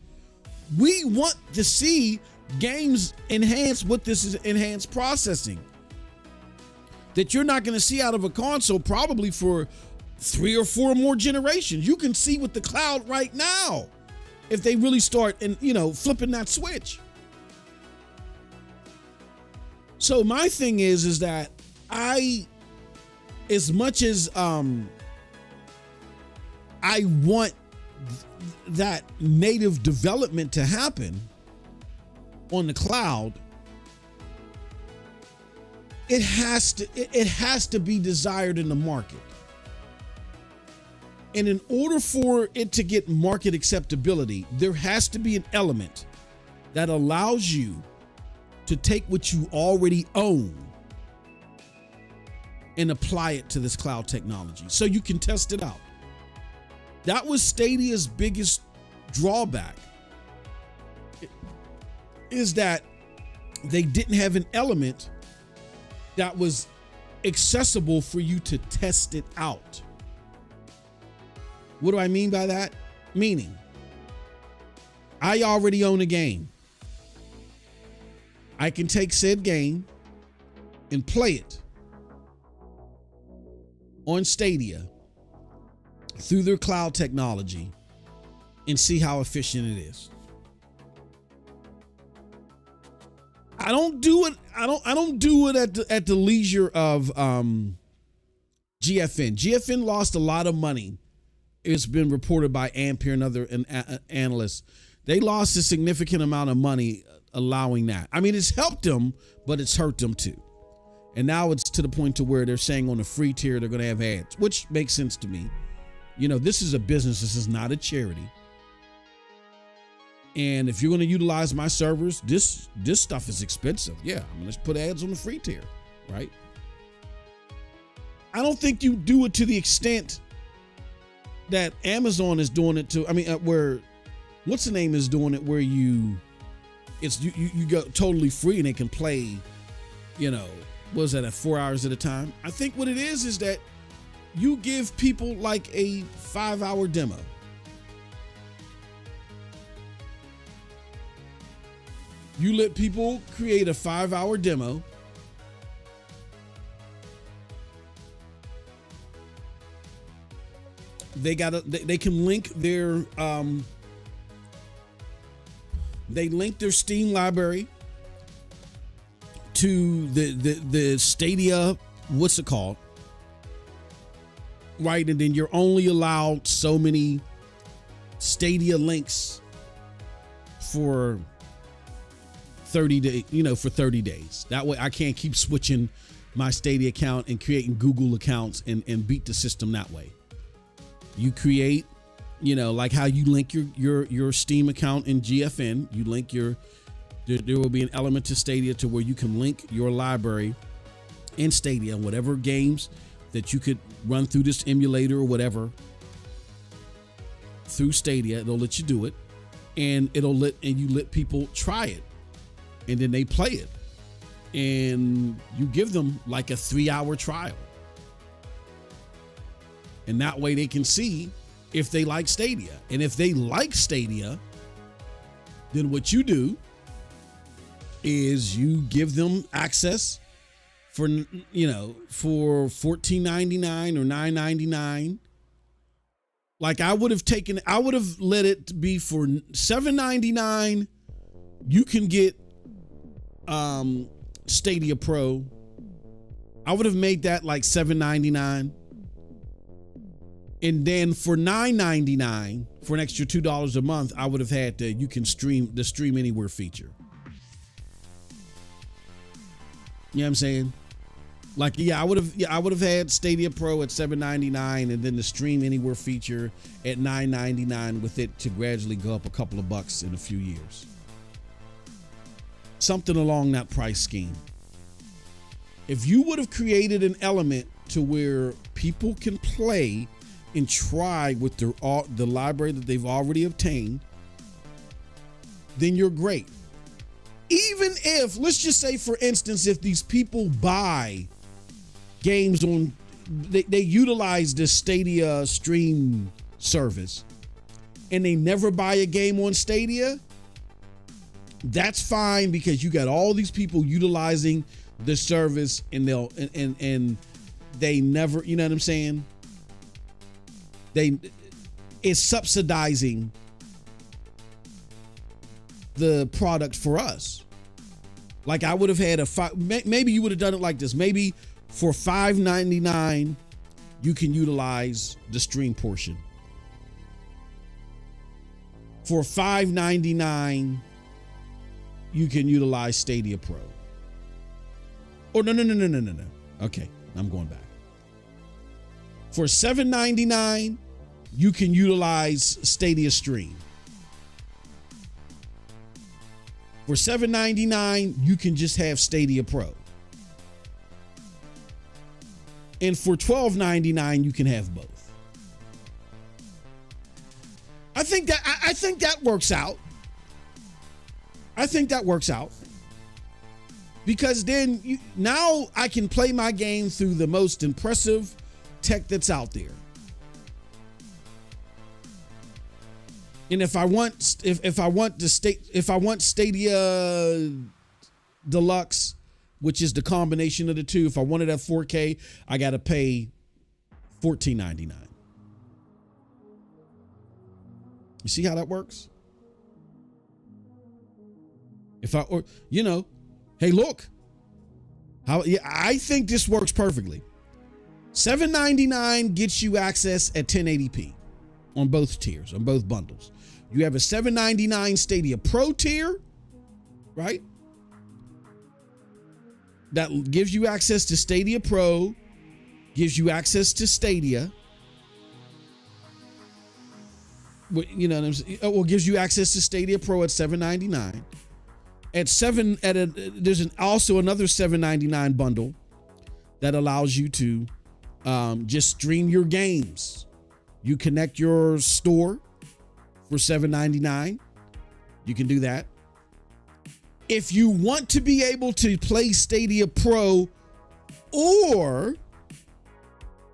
We want to see games enhanced with this enhanced processing that you're not going to see out of a console probably for 3 or 4 more generations. You can see with the cloud right now if they really start and, you know, flipping that switch. So my thing is that as much as I want that native development to happen on the cloud, it has to be desired in the market. And in order for it to get market acceptability, there has to be an element that allows you to take what you already own and apply it to this cloud technology so you can test it out. That was Stadia's biggest drawback, is that they didn't have an element that was accessible for you to test it out. What do I mean by that? Meaning, I already own a game. I can take said game and play it on Stadia through their cloud technology and see how efficient it is. I don't do it. I don't do it at the leisure of GFN. GFN lost a lot of money. It's been reported by Ampere and other analysts. They lost a significant amount of money allowing that. I mean, it's helped them, but it's hurt them too. And now it's to the point to where they're saying on the free tier they're going to have ads, which makes sense to me. You know, this is a business. This is not a charity. And if you're going to utilize my servers, this stuff is expensive. Yeah, I'm going to put ads on the free tier, right? I don't think you do it to the extent that Amazon is doing it to. I mean, where what's the name is doing it, where you go totally free and they can play, you know, what is that, at 4 hours at a time? I think what it is that you give people like a 5-hour demo. You let people create a 5-hour demo. They can link their their Steam library to the Stadia, what's it called? right? And then you're only allowed so many Stadia links for 30 days, for 30 days. That way I can't keep switching my Stadia account and creating Google accounts and beat the system that way. You create, like how you link your Steam account in GFN, you link there will be an element to Stadia to where you can link your library in Stadia, whatever games that you could run through this emulator or whatever through Stadia. It'll let you do it, and you let people try it, and then they play it, and you give them like a 3-hour trial, and that way they can see if they like Stadia. And if they like Stadia, then what you do is you give them access for $14.99 or $9.99. Like I would have let it be for $7.99. You can get Stadia Pro. I would have made that like $7.99. And then for $9.99, for an extra $2 a month, I would have had you can stream the Stream Anywhere feature. You know what I'm saying? Like, I would have had Stadia Pro at $7.99 and then the Stream Anywhere feature at $9.99, with it to gradually go up a couple of bucks in a few years. Something along that price scheme. If you would have created an element to where people can play and try with the library that they've already obtained, then you're great. Even if, let's just say, for instance, if these people buy games they utilize this Stadia stream service and they never buy a game on Stadia, that's fine, because you got all these people utilizing the service and they never, you know what I'm saying? It's subsidizing the product for us. Like I would have had maybe you would have done it like this. Maybe for $5.99, you can utilize the stream portion. For $5.99, you can utilize Stadia Pro. Oh, no. Okay, I'm going back. For $7.99, you can utilize Stadia Stream. For $7.99, you can just have Stadia Pro. And for $12.99, you can have both. I think that works out. I think that works out. Because then now I can play my game through the most impressive tech that's out there. And if I want Stadia Deluxe, which is the combination of the two, if I want it at 4K, I got to pay $14.99. You see how that works? Hey, look. I think this works perfectly. $7.99 gets you access at 1080p on both tiers, on both bundles. You have a $7.99 Stadia Pro tier, right? That gives you access to Stadia Pro, gives you access to Stadia. You know what I'm saying? Well, gives you access to Stadia Pro at $7.99. There's also another $7.99 bundle that allows you to just stream your games. You connect your store for $7.99. You can do that. If you want to be able to play Stadia Pro or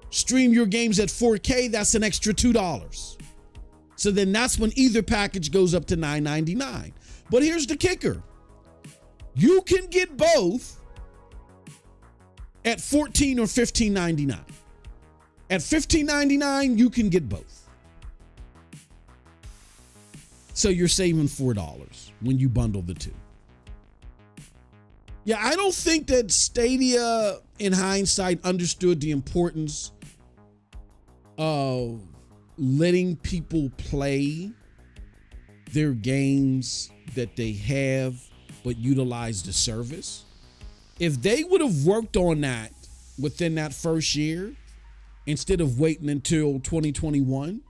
stream your games at 4K, that's an extra $2. So then that's when either package goes up to $9.99. But here's the kicker. You can get both at $14 or $15.99. At $15.99, you can get both. So you're saving $4 when you bundle the two. Yeah, I don't think that Stadia, in hindsight, understood the importance letting people play their games that they have, but utilize the service. If they would have worked on that within that first year, instead of waiting until 2021,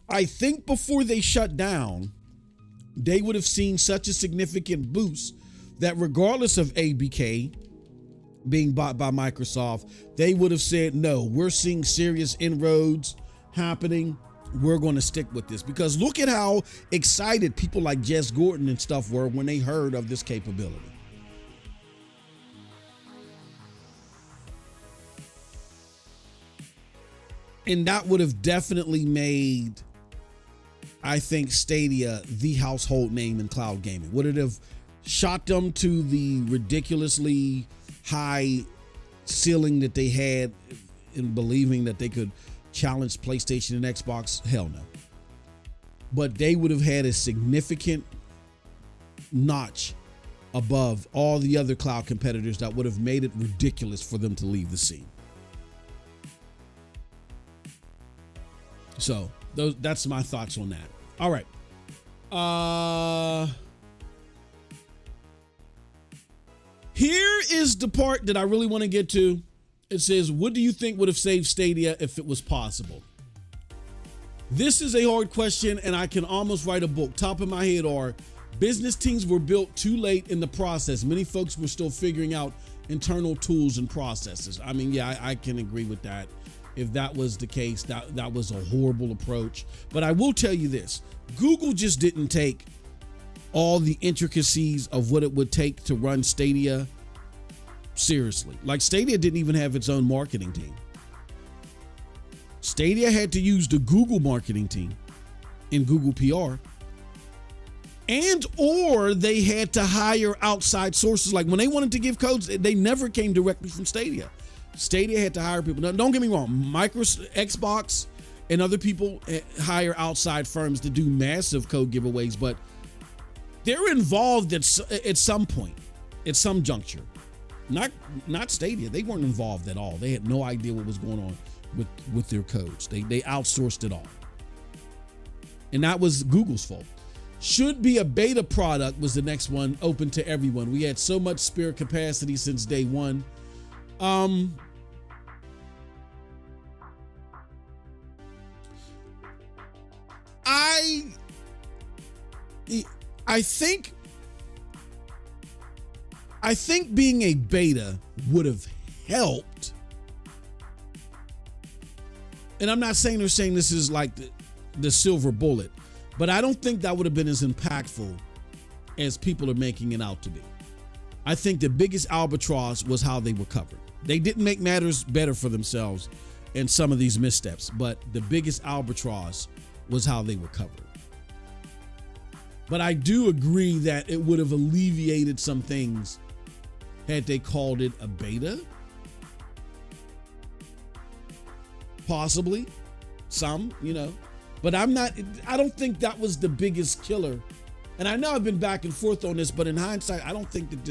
I think before they shut down, they would have seen such a significant boost that regardless of ABK being bought by Microsoft, they would have said, no, we're seeing serious inroads happening. We're going to stick with this. Because look at how excited people like Jess Gordon and stuff were when they heard of this capability. And that would have definitely made, I think, Stadia the household name in cloud gaming. Would it have shot them to the ridiculously high ceiling that they had in believing that they could challenge PlayStation and Xbox? Hell no. But they would have had a significant notch above all the other cloud competitors that would have made it ridiculous for them to leave the scene. So that's my thoughts on that. All right. Here is the part that I really want to get to. It says, what do you think would have saved Stadia if it was possible? This is a hard question, and I can almost write a book. Top of my head are business teams were built too late in the process. Many folks were still figuring out internal tools and processes. I mean, yeah, I can agree with that. If that was the case, that was a horrible approach. But I will tell you this, Google just didn't take all the intricacies of what it would take to run Stadia seriously. Like, Stadia didn't even have its own marketing team. Stadia had to use the Google marketing team in Google PR, and or they had to hire outside sources. Like when they wanted to give codes, they never came directly from Stadia. Stadia had to hire people. Now, don't get me wrong, Xbox and other people hire outside firms to do massive code giveaways, but they're involved at some point, at some juncture. Not Stadia. They weren't involved at all. They had no idea what was going on with their codes. They outsourced it all. And that was Google's fault. Should be a beta product was the next one, open to everyone. We had so much spare capacity since day one. I think being a beta would have helped. And I'm not saying they're saying this is like the silver bullet, but I don't think that would have been as impactful as people are making it out to be. I think the biggest albatross was how they were covered. They didn't make matters better for themselves in some of these missteps, but the biggest albatross was how they were covered. But I do agree that it would have alleviated some things had they called it a beta. Possibly. Some, But I don't think that was the biggest killer. And I know I've been back and forth on this, but in hindsight, I don't think that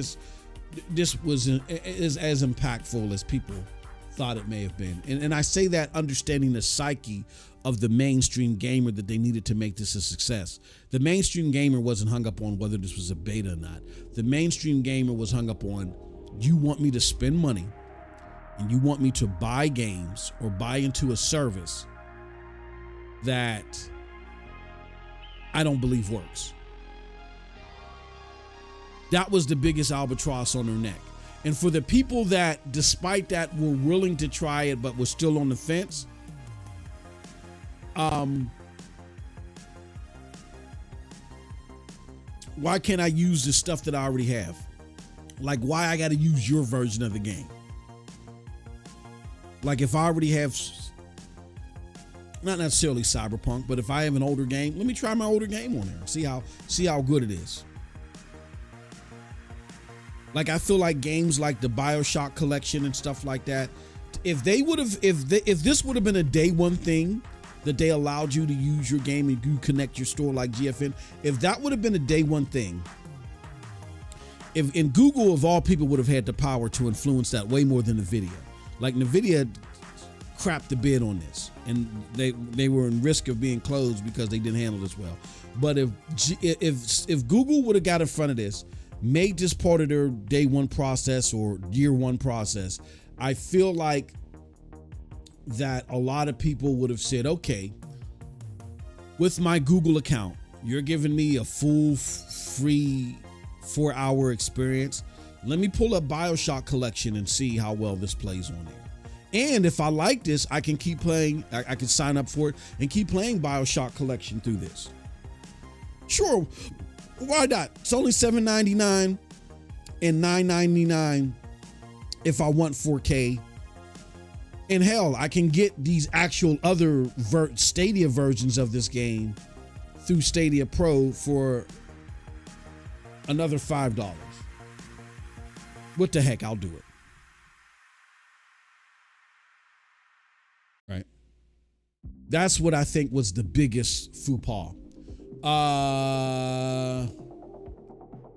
this was as impactful as people thought it may have been. And I say that understanding the psyche of the mainstream gamer, that they needed to make this a success. The mainstream gamer wasn't hung up on whether this was a beta or not. The mainstream gamer was hung up on, you want me to spend money and you want me to buy games or buy into a service that I don't believe works. That was the biggest albatross on their neck. And for the people that, despite that, were willing to try it but were still on the fence, why can't I use the stuff that I already have? Like, why I got to use your version of the game? Like, if I already have, not necessarily Cyberpunk, but if I have an older game, let me try my older game on there and see how good it is. Like, I feel like games like the BioShock collection and stuff like that, if this would have been a day one thing that they allowed you to use your game and you connect your store like GFN, if that would have been a day one thing, and Google of all people would have had the power to influence that way more than the video. Like Nvidia crapped the bid on this, and they were in risk of being closed because they didn't handle this well. But if Google would have got in front of this, made this part of their day one process or year one process, I feel like that a lot of people would have said, okay, with my Google account, you're giving me a full free 4-hour experience. Let me pull up BioShock Collection and see how well this plays on there. And if I like this, I can keep playing. I can sign up for it and keep playing BioShock Collection through this. Sure, why not? It's only $7.99 and $9.99 if I want 4K. And hell, I can get these actual other Stadia versions of this game through Stadia Pro for another $5. What the heck, I'll do it. Right? That's what I think was the biggest faux pas.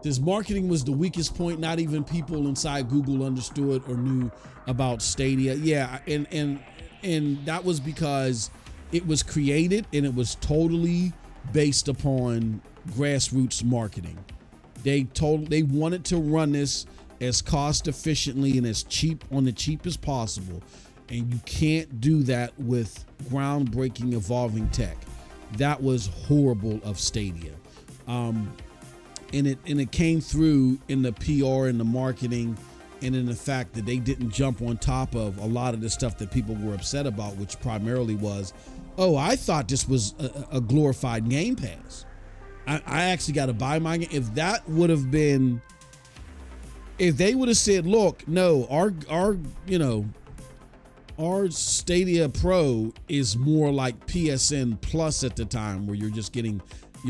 This marketing was the weakest point. Not even people inside Google understood or knew about Stadia. Yeah, and that was because it was created and it was totally based upon grassroots marketing. They wanted to run this as cost efficiently and as cheap on the cheapest possible. And you can't do that with groundbreaking evolving tech. That was horrible of Stadia. And it came through in the PR and the marketing and in the fact that they didn't jump on top of a lot of the stuff that people were upset about, which primarily was, oh, I thought this was a glorified Game Pass. I actually got to buy my game. If that would have been, if they would have said, look, no, our Stadia Pro is more like PSN Plus at the time, where you're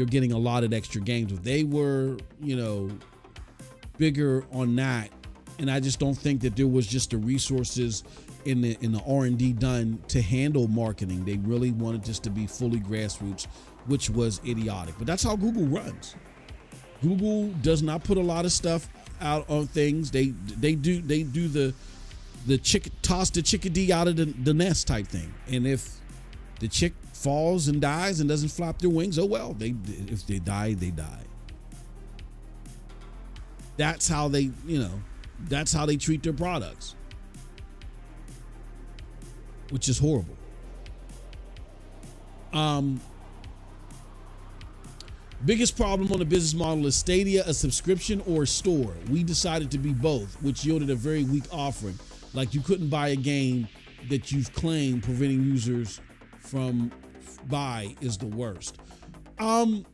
getting a lot of extra games. If they were, bigger on that, and I just don't think that there was just the resources in the R&D done to handle marketing. They really wanted this to be fully grassroots, which was idiotic. But that's how Google runs. Google does not put a lot of stuff out on things. They do the toss the chickadee out of the nest type thing. And if the chick falls and dies and doesn't flap their wings, oh well, if they die, they die. That's how they treat their products, which is horrible. Biggest problem on the business model is Stadia a subscription or a store? We decided to be both, which yielded a very weak offering. Like you couldn't buy a game that you've claimed, preventing users from buy is the worst. I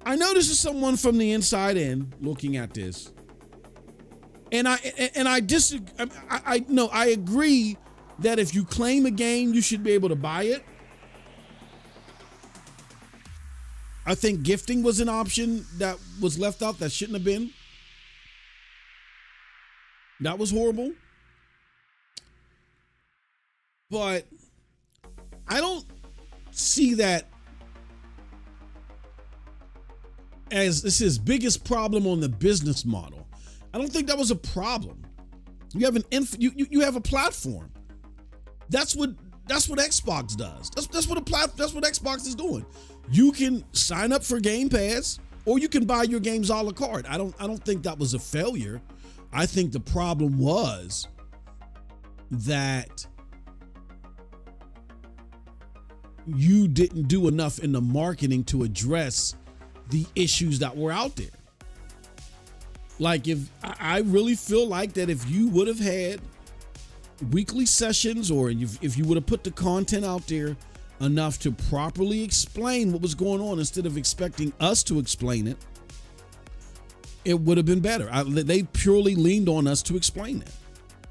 know this is someone from the inside in looking at this, and I disagree. I agree that if you claim a game, you should be able to buy it. I think gifting was an option that was left out that shouldn't have been. That was horrible. But I don't see that as this is biggest problem on the business model. I don't think that was a problem. You have you have a platform. That's what Xbox does. That's what Xbox is doing. You can sign up for Game Pass, or you can buy your games a la carte. I don't think that was a failure. I think the problem was that you didn't do enough in the marketing to address the issues that were out there. Like, if I really feel like that if you would have had weekly sessions, or if you would have put the content out there enough to properly explain what was going on instead of expecting us to explain it, it would have been better. They purely leaned on us to explain it,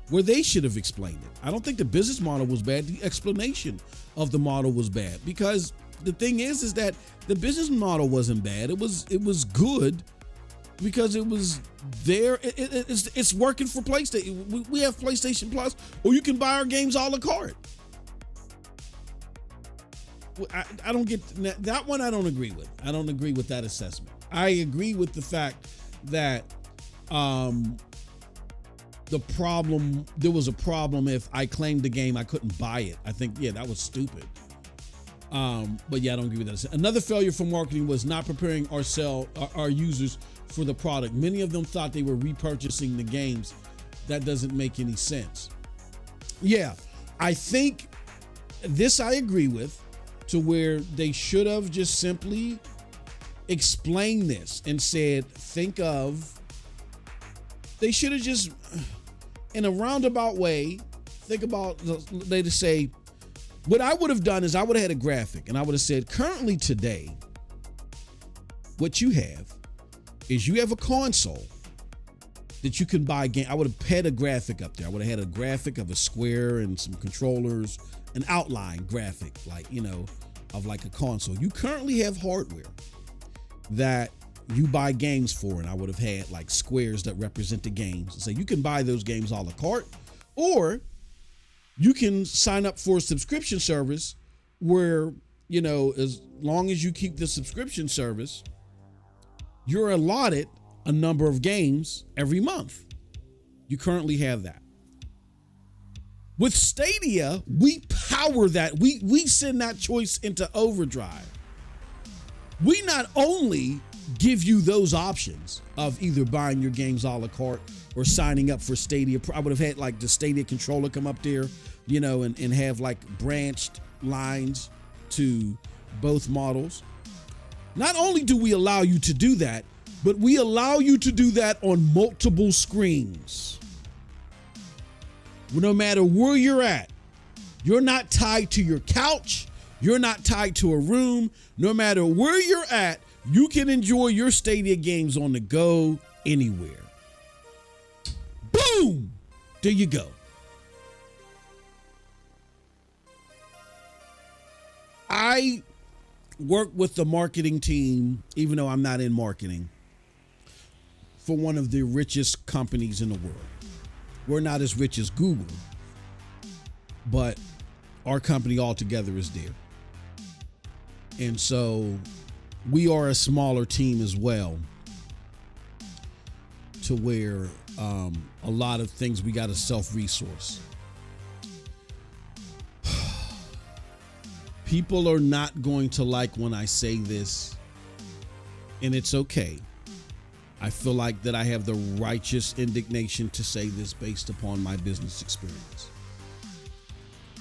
where they should have explained it. I don't think the business model was bad. The explanation of the model was bad, because the thing is that the business model wasn't bad. It was good because it was there. It's working for PlayStation. We have PlayStation Plus, or you can buy our games a la carte. I don't get that one. I don't agree with. I don't agree with that assessment. I agree with the fact that there was a problem if I claimed the game, I couldn't buy it. I think, yeah, that was stupid. But yeah, I don't agree with that. Another failure for marketing was not preparing our users for the product. Many of them thought they were repurchasing the games. That doesn't make any sense. Yeah, I think this I agree with, to where they should have just simply explained this and said, they should have just, in a roundabout way, they just say, what I would have done is I would have had a graphic and I would have said, currently today, what you have is you have a console that you can buy game. I would have had a graphic up there. I would have had a graphic of a square and some controllers, an outline graphic, like, of like a console. You currently have hardware that you buy games for, and I would have had like squares that represent the games. So you can buy those games a la carte, or you can sign up for a subscription service where, as long as you keep the subscription service, you're allotted a number of games every month. You currently have that. With Stadia, we power that. We send that choice into overdrive. We not only give you those options of either buying your games a la carte or signing up for Stadia. I would have had like the Stadia controller come up there, and have like branched lines to both models. Not only do we allow you to do that, but we allow you to do that on multiple screens. No matter where you're at, you're not tied to your couch. You're not tied to a room. No matter where you're at, you can enjoy your Stadia games on the go anywhere. Boom! There you go. I work with the marketing team, even though I'm not in marketing, for one of the richest companies in the world. We're not as rich as Google, but our company altogether is there. And so we are a smaller team as well, to where a lot of things we got to self-resource. People are not going to like when I say this, and it's okay. I feel like that I have the righteous indignation to say this based upon my business experience.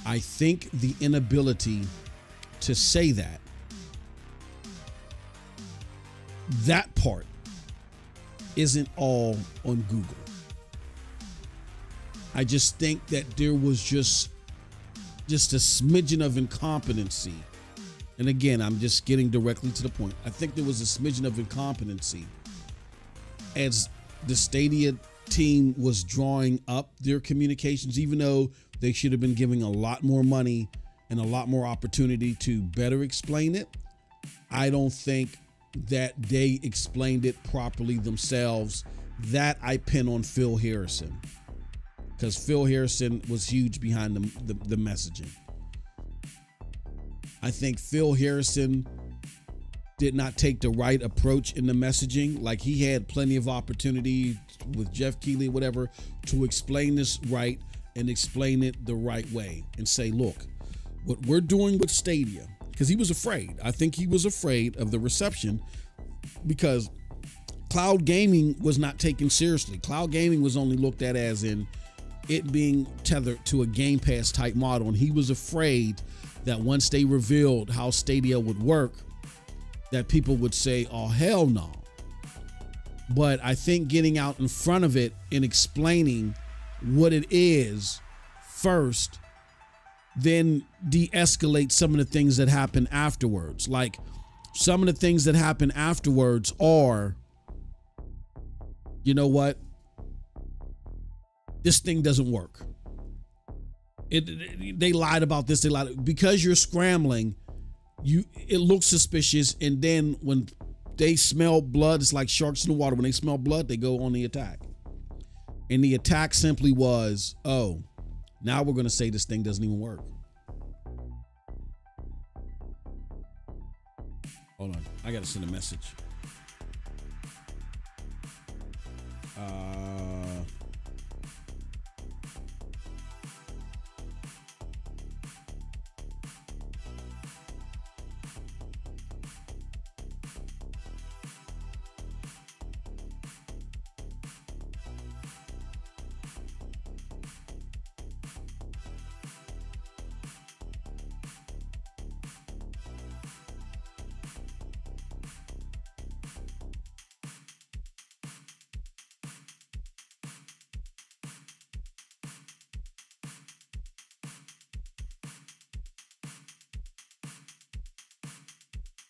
I think the inability to say that part isn't all on Google. I just think that there was just a smidgen of incompetency. And again, I'm just getting directly to the point. I think there was a smidgen of incompetency as the Stadia team was drawing up their communications, even though they should have been giving a lot more money and a lot more opportunity to better explain it. I don't think that they explained it properly themselves. That I pin on Phil Harrison, because Phil Harrison was huge behind the messaging. I think Phil Harrison did not take the right approach in the messaging. Like, he had plenty of opportunity with Jeff Keighley, whatever, to explain this right and explain it the right way and say, look, what we're doing with Stadia, because he was afraid. I think he was afraid of the reception, because cloud gaming was not taken seriously. Cloud gaming was only looked at as in it being tethered to a Game Pass type model. And he was afraid that once they revealed how Stadia would work, that people would say, oh, hell no. But I think getting out in front of it and explaining what it is first, then de-escalate some of the things that happen afterwards. Like, some of the things that happen afterwards are, you know what? This thing doesn't work. They lied about this. They lied because you're scrambling. It looks suspicious, and then when they smell blood, it's like sharks in the water. When they smell blood, they go on the attack. And the attack simply was, oh, now we're going to say this thing doesn't even work. Hold on, I got to send a message.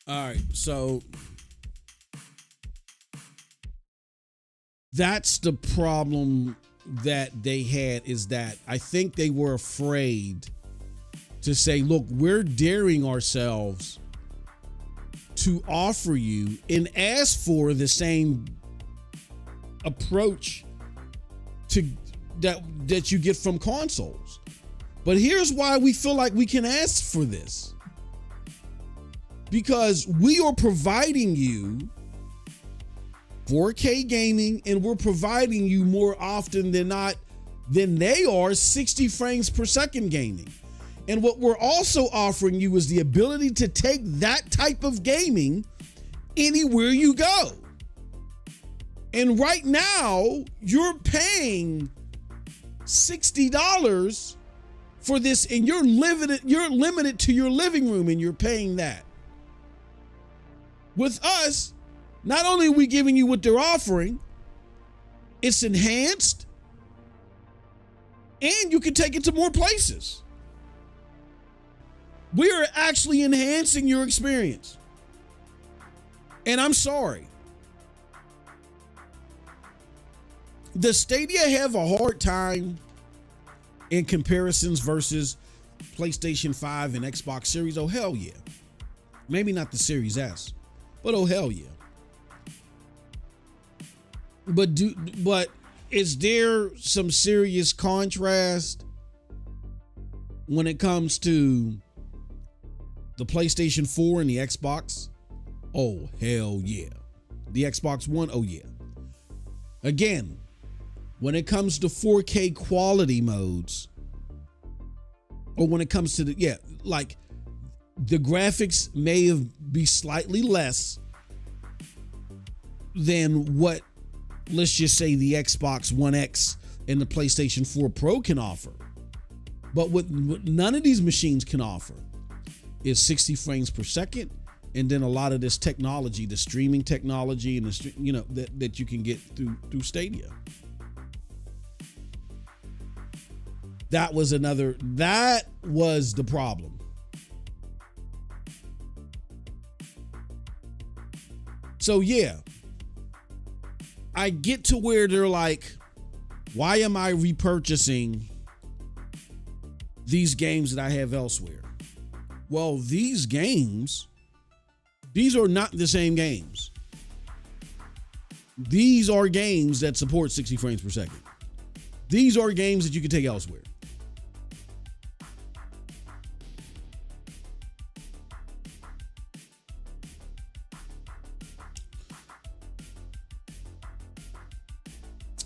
All right, so that's the problem that they had, is that I think they were afraid to say, look, we're daring ourselves to offer you and ask for the same approach to that you get from consoles. But here's why we feel like we can ask for this. Because we are providing you 4K gaming, and we're providing you more often than not than they are 60 frames per second gaming. And what we're also offering you is the ability to take that type of gaming anywhere you go. And right now, you're paying $60 for this, and you're limited to your living room, and you're paying that. With us, not only are we giving you what they're offering, it's enhanced, and you can take it to more places. We are actually enhancing your experience. And I'm sorry. Does Stadia have a hard time in comparisons versus PlayStation 5 and Xbox Series? Oh, hell yeah. Maybe not the Series S. But oh hell yeah. But is there some serious contrast when it comes to the PlayStation 4 and the Xbox? Oh hell yeah. The Xbox One, oh yeah. Again, when it comes to 4K quality modes, or when it comes to the graphics may be slightly less than what, let's just say, the Xbox One X and the PlayStation 4 Pro can offer. But what none of these machines can offer is 60 frames per second, and then a lot of this technology, the streaming technology, and that you can get through Stadia. That was the problem. So yeah, I get to where they're like, why am I repurchasing these games that I have elsewhere? Well, these are not the same games. These are games that support 60 frames per second. These are games that you can take elsewhere.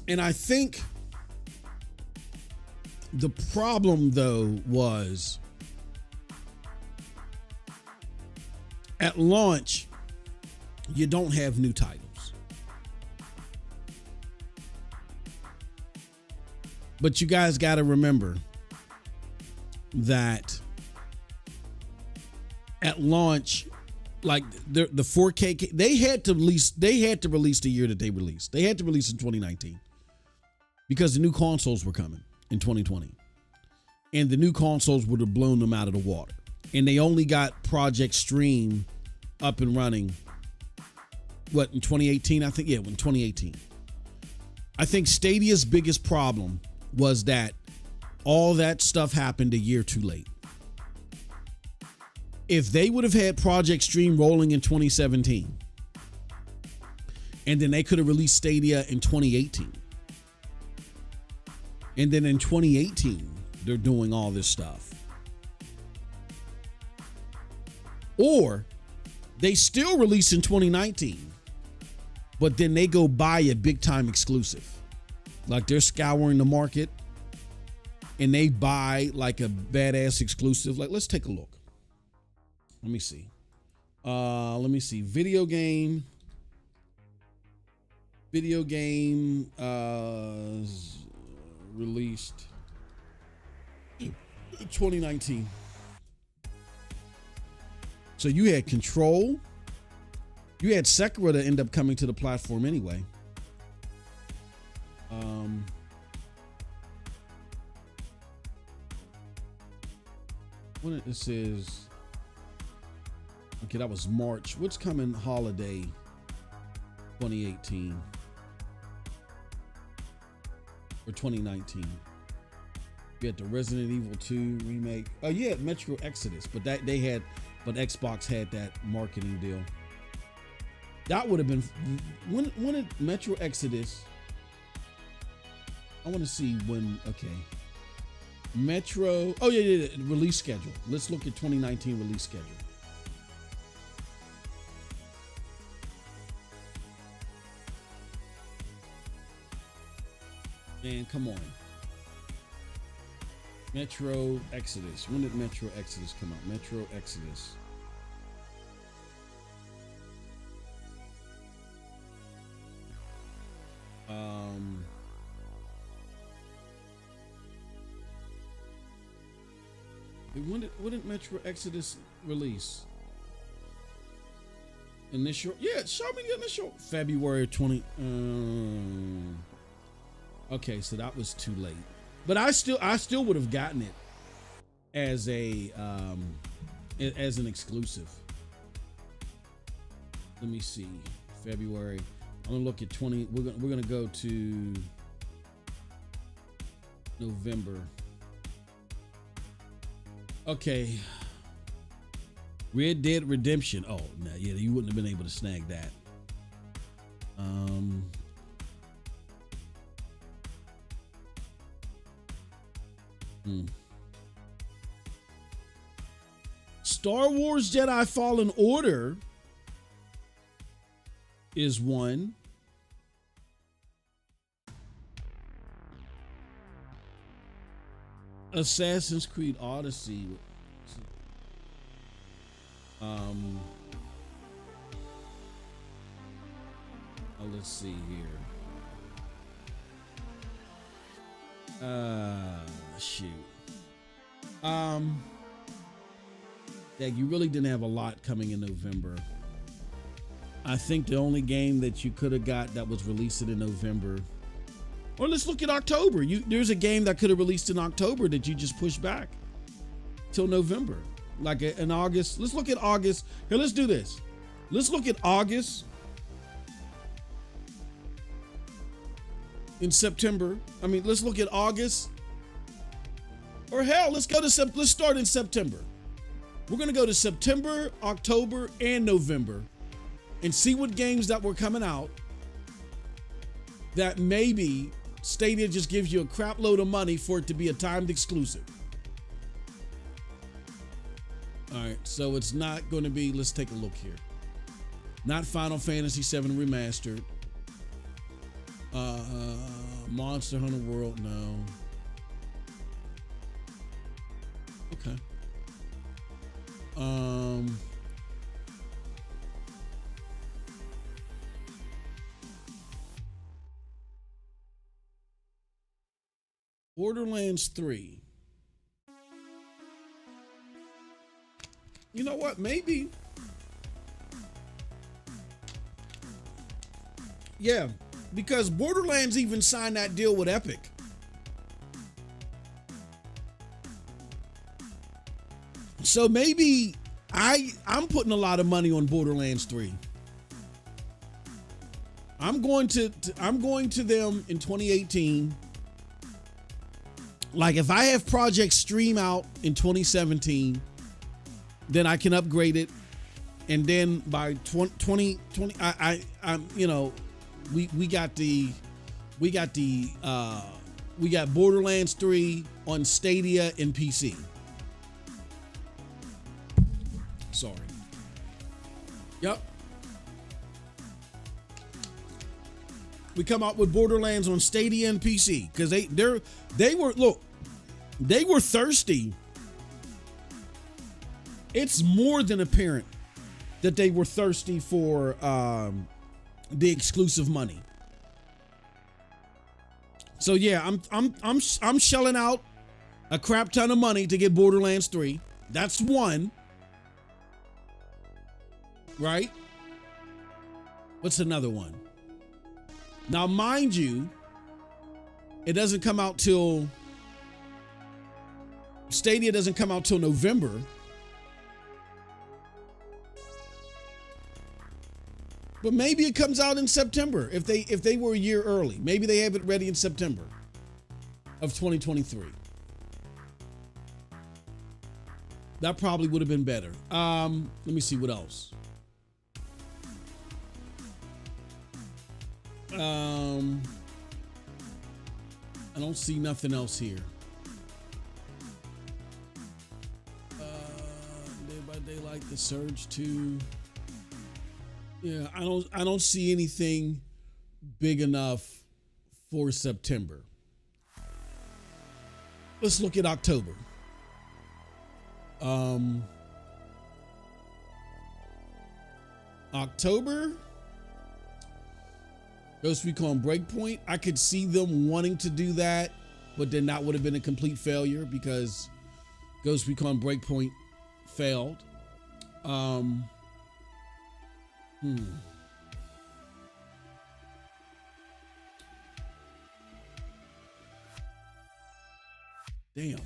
And I think the problem, though, was at launch, you don't have new titles. But you guys got to remember that at launch, like the 4K, they had to release the year that they released. They had to release in 2019. Because the new consoles were coming in 2020. And the new consoles would have blown them out of the water. And they only got Project Stream up and running, in 2018? I think, in 2018. I think Stadia's biggest problem was that all that stuff happened a year too late. If they would have had Project Stream rolling in 2017, and then they could have released Stadia in 2018, and then in 2018, they're doing all this stuff. Or they still release in 2019, but then they go buy a big time exclusive. Like they're scouring the market and they buy like a badass exclusive. Like, let's take a look. Let me see. Video game released 2019. So you had Control. You had Sekiro to end up coming to the platform anyway. When this is, okay, that was March. What's coming holiday 2018 or 2019? You had the Resident Evil 2 remake. Oh yeah, Metro Exodus, but Xbox had that marketing deal. That would have been when did Metro Exodus? I want to see when. Okay, Metro. Oh yeah, release schedule. Let's look at 2019 release schedule. And come on, Metro Exodus. When did Metro Exodus come out? Metro Exodus. When did Metro Exodus release? Initial, yeah, show me the initial. February 20. Okay, so that was too late. But I still would have gotten it as an exclusive. Let me see. February. I'm gonna look at 20. We're gonna go to November. Okay. Red Dead Redemption. Oh no, yeah, you wouldn't have been able to snag that. Star Wars Jedi Fallen Order is one. Assassin's Creed Odyssey. Let's see here. Shoot. Yeah, you really didn't have a lot coming in November. I think the only game that you could have got that was released in November. Or let's look at October. There's a game that could have released in October that you just pushed back till November. Like in August. Let's look at August. Here, let's do this. Let's look at August. In September. I mean, let's look at August. Or hell, let's start in September. We're going to go to September, October, and November and see what games that were coming out that maybe Stadia just gives you a crap load of money for it to be a timed exclusive. All right, so it's not going to be, let's take a look here. Not Final Fantasy VII Remastered. Monster Hunter World, no. Okay. Borderlands 3. You know what? Maybe. Yeah, because Borderlands even signed that deal with Epic. So maybe I'm putting a lot of money on Borderlands 3. I'm going to them in 2018. Like if I have Project Stream out in 2017, then I can upgrade it, and then by 2020, we got Borderlands 3 on Stadia and PC. Sorry. Yep. we come out with Borderlands on Stadia and PC because they were thirsty. It's more than apparent that they were thirsty for the exclusive money. So yeah, I'm shelling out a crap ton of money to get Borderlands 3. That's one. Right? What's another one? Now, mind you, it doesn't come out till Stadia doesn't come out till November. But maybe it comes out in September if they were a year early. Maybe they have it ready in September of 2023. That probably would have been better. Let me see what else. I don't see nothing else here. Day by Daylight, The Surge 2. Yeah, I don't see anything big enough for September. Let's look at October. October, Ghost Recon Breakpoint. I could see them wanting to do that, but then that would have been a complete failure because Ghost Recon Breakpoint failed. Damn.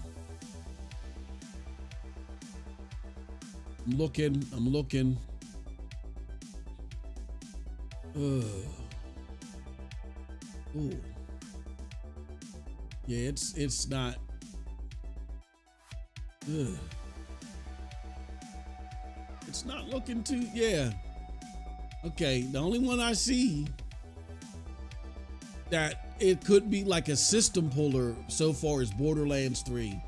I'm looking. Ooh. Yeah, it's not. It's not looking too. Yeah. Okay. The only one I see that it could be like a system puller so far is Borderlands 3.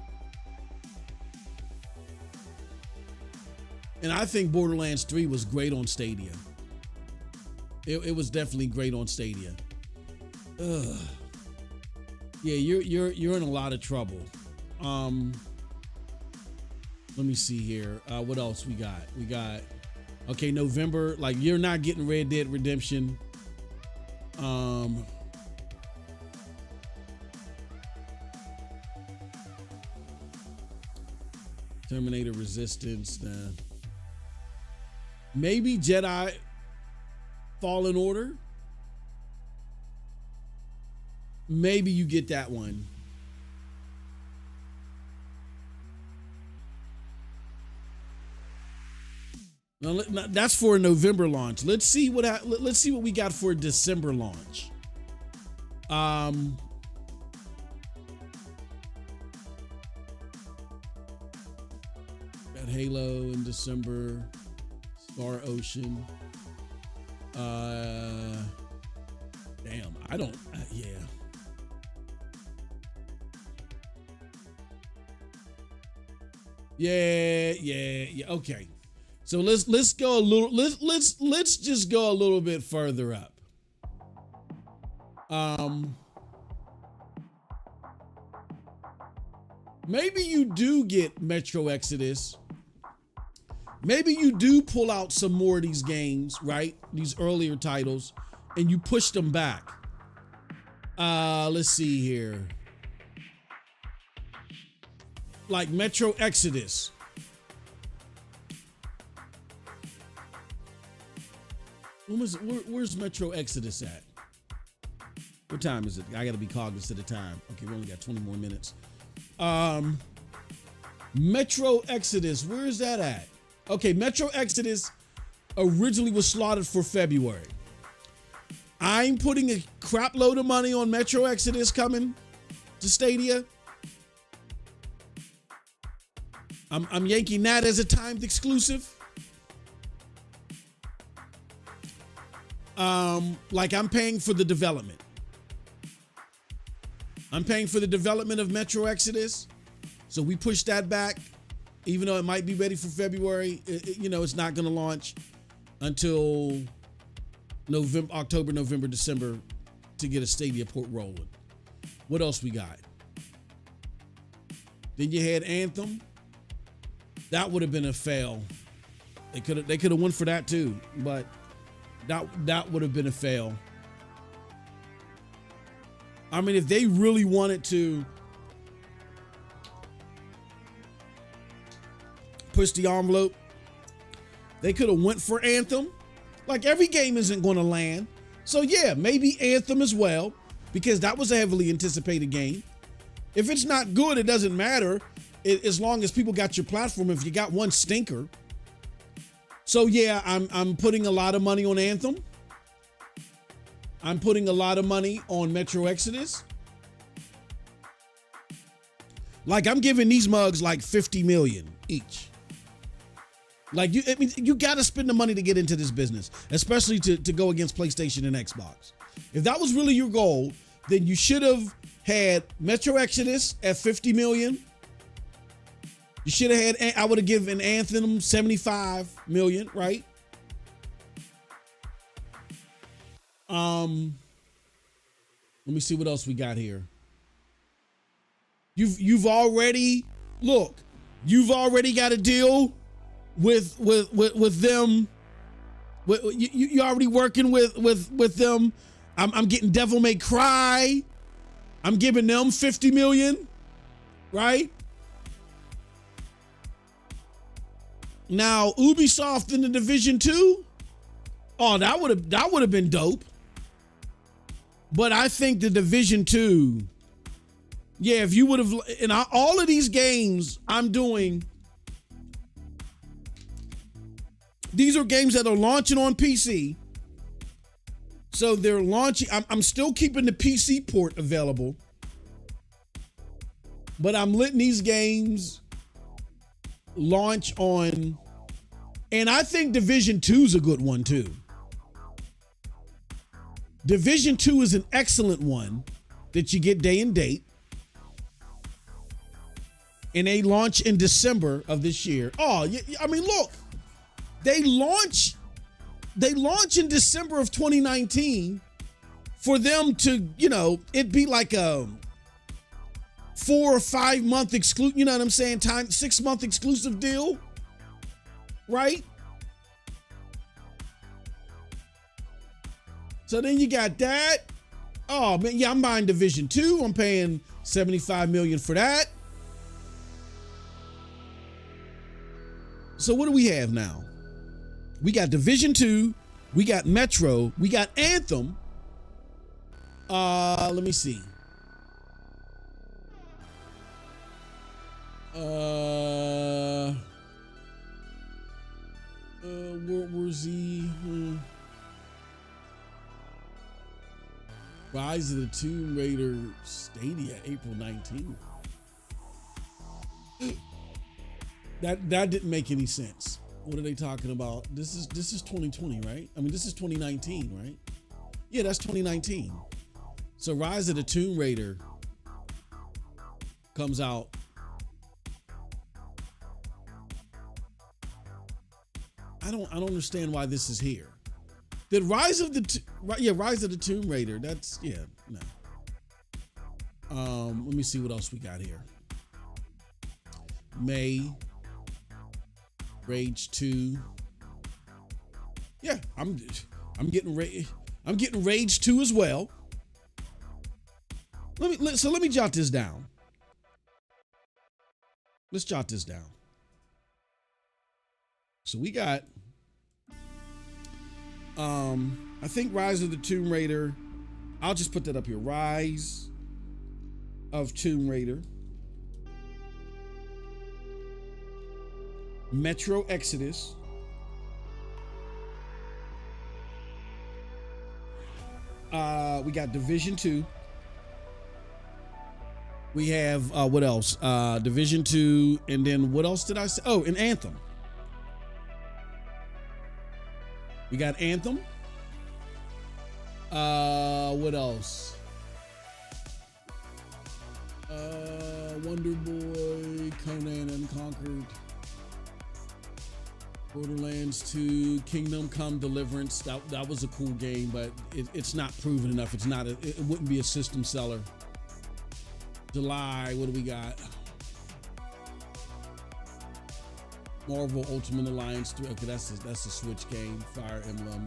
And I think Borderlands 3 was great on Stadia. It was definitely great on Stadia. Ugh. Yeah, you're in a lot of trouble. Let me see here. What else we got? We got okay, November. Like you're not getting Red Dead Redemption. Terminator Resistance. Maybe Jedi Fallen Order. Maybe you get that one. Now, that's for a November launch. Let's see what we got for a December launch. Got Halo in December. Star Ocean. Damn, I don't. Yeah. Yeah. Okay. So let's go a little. Let's just go a little bit further up. Maybe you do get Metro Exodus. Maybe you do pull out some more of these games, right? These earlier titles, and you push them back. Let's see here. Like Metro Exodus. Where's Metro Exodus at? What time is it? I gotta be cognizant of the time. Okay, we only got 20 more minutes. Metro Exodus, where is that at? Okay, Metro Exodus originally was slotted for February. I'm putting a crap load of money on Metro Exodus coming to Stadia. I'm yanking that as a timed exclusive. Like I'm paying for the development. I'm paying for the development of Metro Exodus. So we push that back. Even though it might be ready for February, it's not going to launch until October, November, December to get a Stadia port rolling. What else we got? Then you had Anthem. That would have been a fail. They could have went for that too, but that would have been a fail. I mean, if they really wanted to push the envelope, they could have went for Anthem. Like, every game isn't going to land. So yeah, maybe Anthem as well, because that was a heavily anticipated game. If it's not good, it doesn't matter, as long as people got your platform. If you got one stinker. So yeah, I'm putting a lot of money on Anthem. I'm putting a lot of money on Metro Exodus. Like, I'm giving these mugs like 50 million each. Like, you got to spend the money to get into this business, especially to go against PlayStation and Xbox. If that was really your goal, then you should have had Metro Exodus at 50 million. You should have had, I would have given Anthem 75 million, right? Let me see what else we got here. You've already got a deal with them. You're already working with them. I'm getting Devil May Cry. I'm giving them 50 million, right? Now, Ubisoft in the Division 2. Oh, that would have been dope. But I think the Division 2, yeah, if you would have, in all of these games I'm doing, these are games that are launching on PC. So they're launching, I'm still keeping the PC port available, but I'm letting these games launch on, and I think Division 2 is a good one too. Division 2 is an excellent one that you get day and date. And they launch in December of this year. Oh, I mean, look, they launch in December of 2019 for them to, it'd be like a 4 or 5 month exclusive, you know what I'm saying? 6 month exclusive deal, right? So then you got that. Oh man, yeah, I'm buying Division 2. I'm paying 75 million for that. So what do we have now? We got Division 2, we got Metro, we got Anthem. Let me see. Where's the Rise of the Tomb Raider Stadia, April 19th. That didn't make any sense. What are they talking about? This is 2020, right? I mean, this is 2019, right? Yeah, that's 2019. So Rise of the Tomb Raider comes out. I don't understand why this is here. Did Rise of the Tomb Raider? That's no. Let me see what else we got here. May, Rage 2. Yeah, I'm getting Rage 2 as well. Let me jot this down. Let's jot this down. So we got I think Rise of the Tomb Raider. I'll just put that up here. Rise of Tomb Raider. Metro Exodus. We got Division 2. We have what else? Division 2, and then what else did I say? Oh, and Anthem. We got Anthem. What else? Wonder Boy, Conan Unconquered. Borderlands 2, Kingdom Come Deliverance. That was a cool game, but it's not proven enough. It's not. It wouldn't be a system seller. July. What do we got? Marvel Ultimate Alliance 3. Okay, that's a Switch game. Fire Emblem.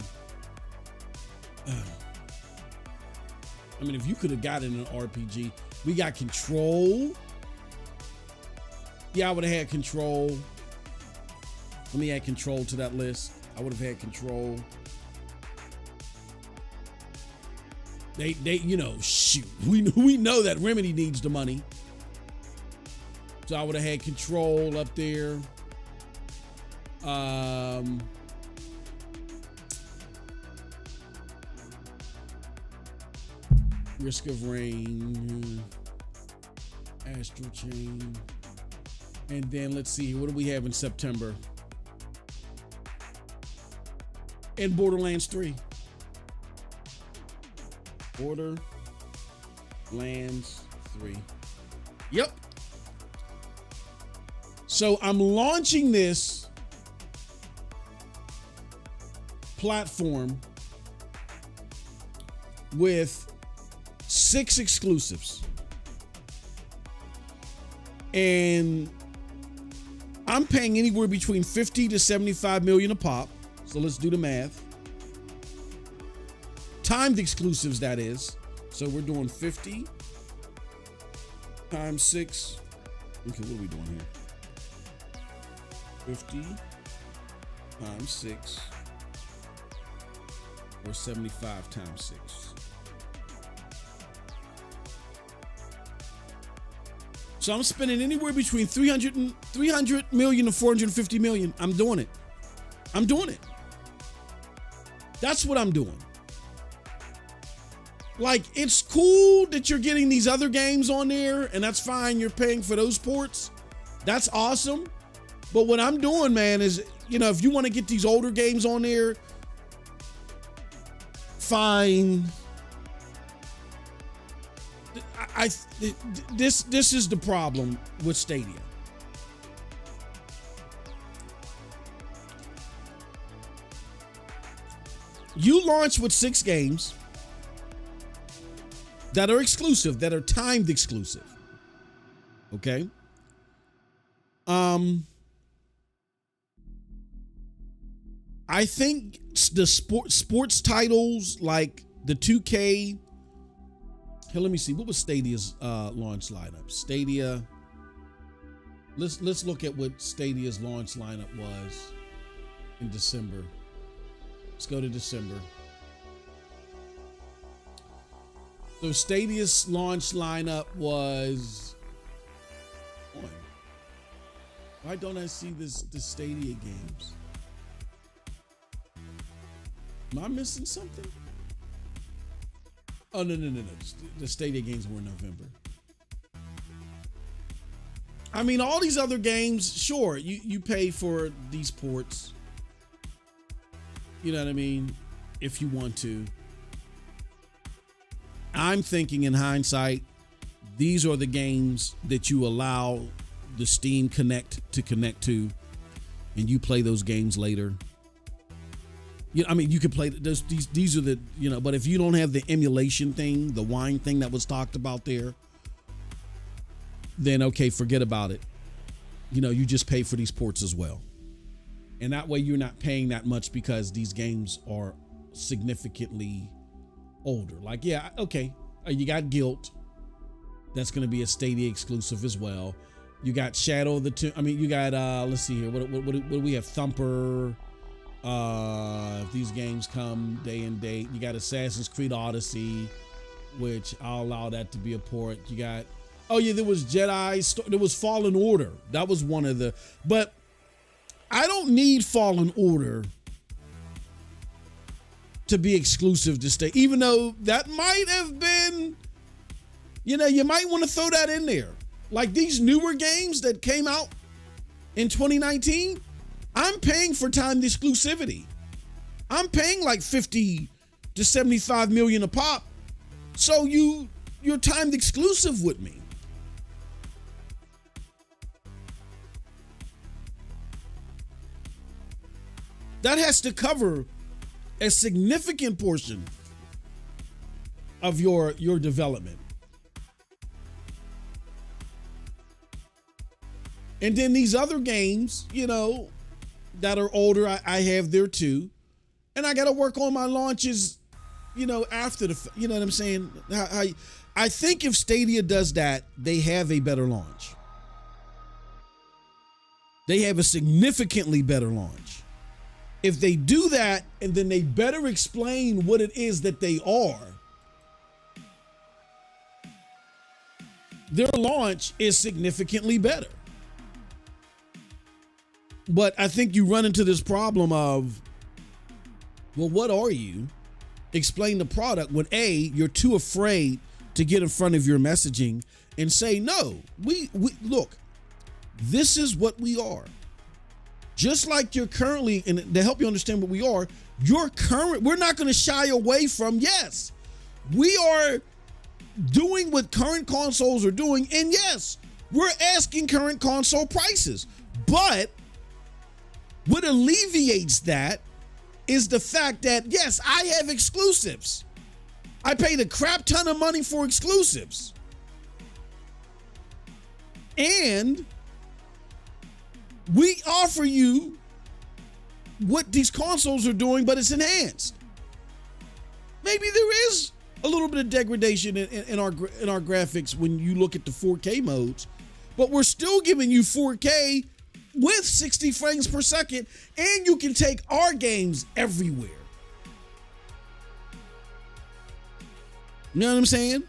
I mean, if you could have gotten an RPG, we got Control. Yeah, I would have had Control. Let me add Control to that list. I would have had Control. They, shoot. We know that Remedy needs the money. So I would have had Control up there. Risk of Rain, Astral Chain, and then let's see, what do we have in September? And Borderlands 3. Borderlands 3. Yep. So I'm launching this platform with 6 exclusives. And I'm paying anywhere between 50 to 75 million a pop. So let's do the math. Timed exclusives, that is. So we're doing 50 times 6. Okay, what are we doing here? 50 times 6 or 75 times 6. So I'm spending anywhere between 300 million to 450 million. I'm doing it. That's what I'm doing. Like, it's cool that you're getting these other games on there, and that's fine. You're paying for those ports. That's awesome. But what I'm doing, man, is, if you want to get these older games on there, fine. This is the problem with Stadia. You launch with 6 games that are exclusive, that are timed exclusive. Okay? I think the sports titles like the 2K. Here, let me see. What was Stadia's launch lineup? Stadia. Let's look at what Stadia's launch lineup was in December. Let's go to December. So Stadia's launch lineup was. Why don't I see the Stadia games? Am I missing something? Oh, no. The Stadia games were in November. I mean, all these other games, sure, you pay for these ports. You know what I mean? If you want to. I'm thinking in hindsight, these are the games that you allow the Steam Connect to connect to, and you play those games later. I mean, you can play those. These are the, but if you don't have the emulation thing, the wine thing that was talked about there, then okay, forget about it. You just pay for these ports as well. And that way you're not paying that much because these games are significantly older. Like, yeah, okay, you got Guilt. That's going to be a Stadia exclusive as well. You got Shadow of the Tomb. I mean, you got, let's see here. What do we have? Thumper. If these games come day and date, you got Assassin's Creed Odyssey, which I'll allow that to be a port. You got, oh yeah, there was there was Fallen Order. That was one of the, but I don't need Fallen Order to be exclusive to stay, even though that might have been, you might want to throw that in there. Like these newer games that came out in 2019, I'm paying for timed exclusivity. I'm paying like 50 to 75 million a pop. So you're timed exclusive with me. That has to cover a significant portion of your development. And then these other games, that are older, I have there too. And I got to work on my launches, after you know what I'm saying? I think if Stadia does that, they have a better launch. They have a significantly better launch. If they do that, and then they better explain what it is that they are, their launch is significantly better. But I think you run into this problem of, well, what are you? Explain the product when A, you're too afraid to get in front of your messaging and say, no, we look, this is what we are. Just like you're currently, and to help you understand what we are, we're not going to shy away from, yes, we are doing what current consoles are doing. And yes, we're asking current console prices, but what alleviates that is the fact that, yes, I have exclusives. I paid a crap ton of money for exclusives. And we offer you what these consoles are doing, but it's enhanced. Maybe there is a little bit of degradation in our graphics when you look at the 4K modes, but we're still giving you 4K with 60 frames per second, and you can take our games everywhere. You know what I'm saying?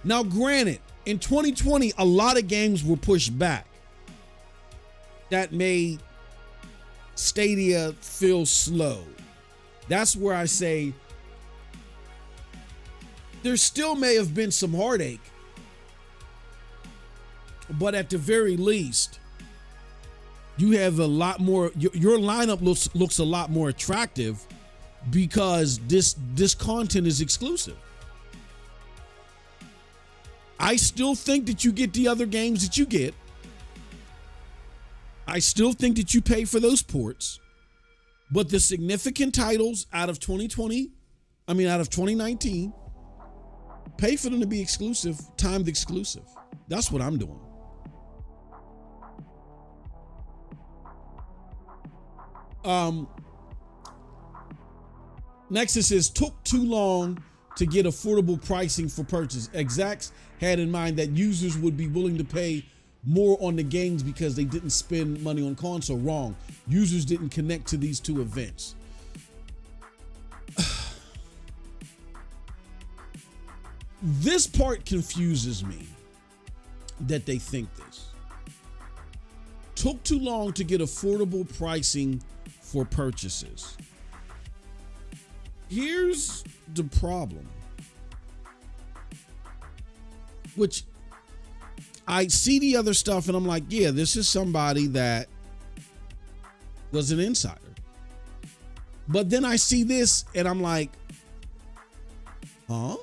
Now, granted, in 2020, a lot of games were pushed back. That made Stadia feel slow. That's where I say there still may have been some heartache, but at the very least, you have a lot more, your lineup looks a lot more attractive because this content is exclusive. I still think that you get the other games that you get. I still think that you pay for those ports, but the significant titles out of 2019, pay for them to be exclusive, timed exclusive. That's what I'm doing. Next it says, took too long to get affordable pricing for purchase. Execs had in mind that users would be willing to pay more on the games because they didn't spend money on console. Wrong. Users didn't connect to these two events. This part confuses me that they think this. Took too long to get affordable pricing for purchases. Here's the problem, which I see the other stuff and I'm like, yeah, this is somebody that was an insider. But then I see this and I'm like, huh?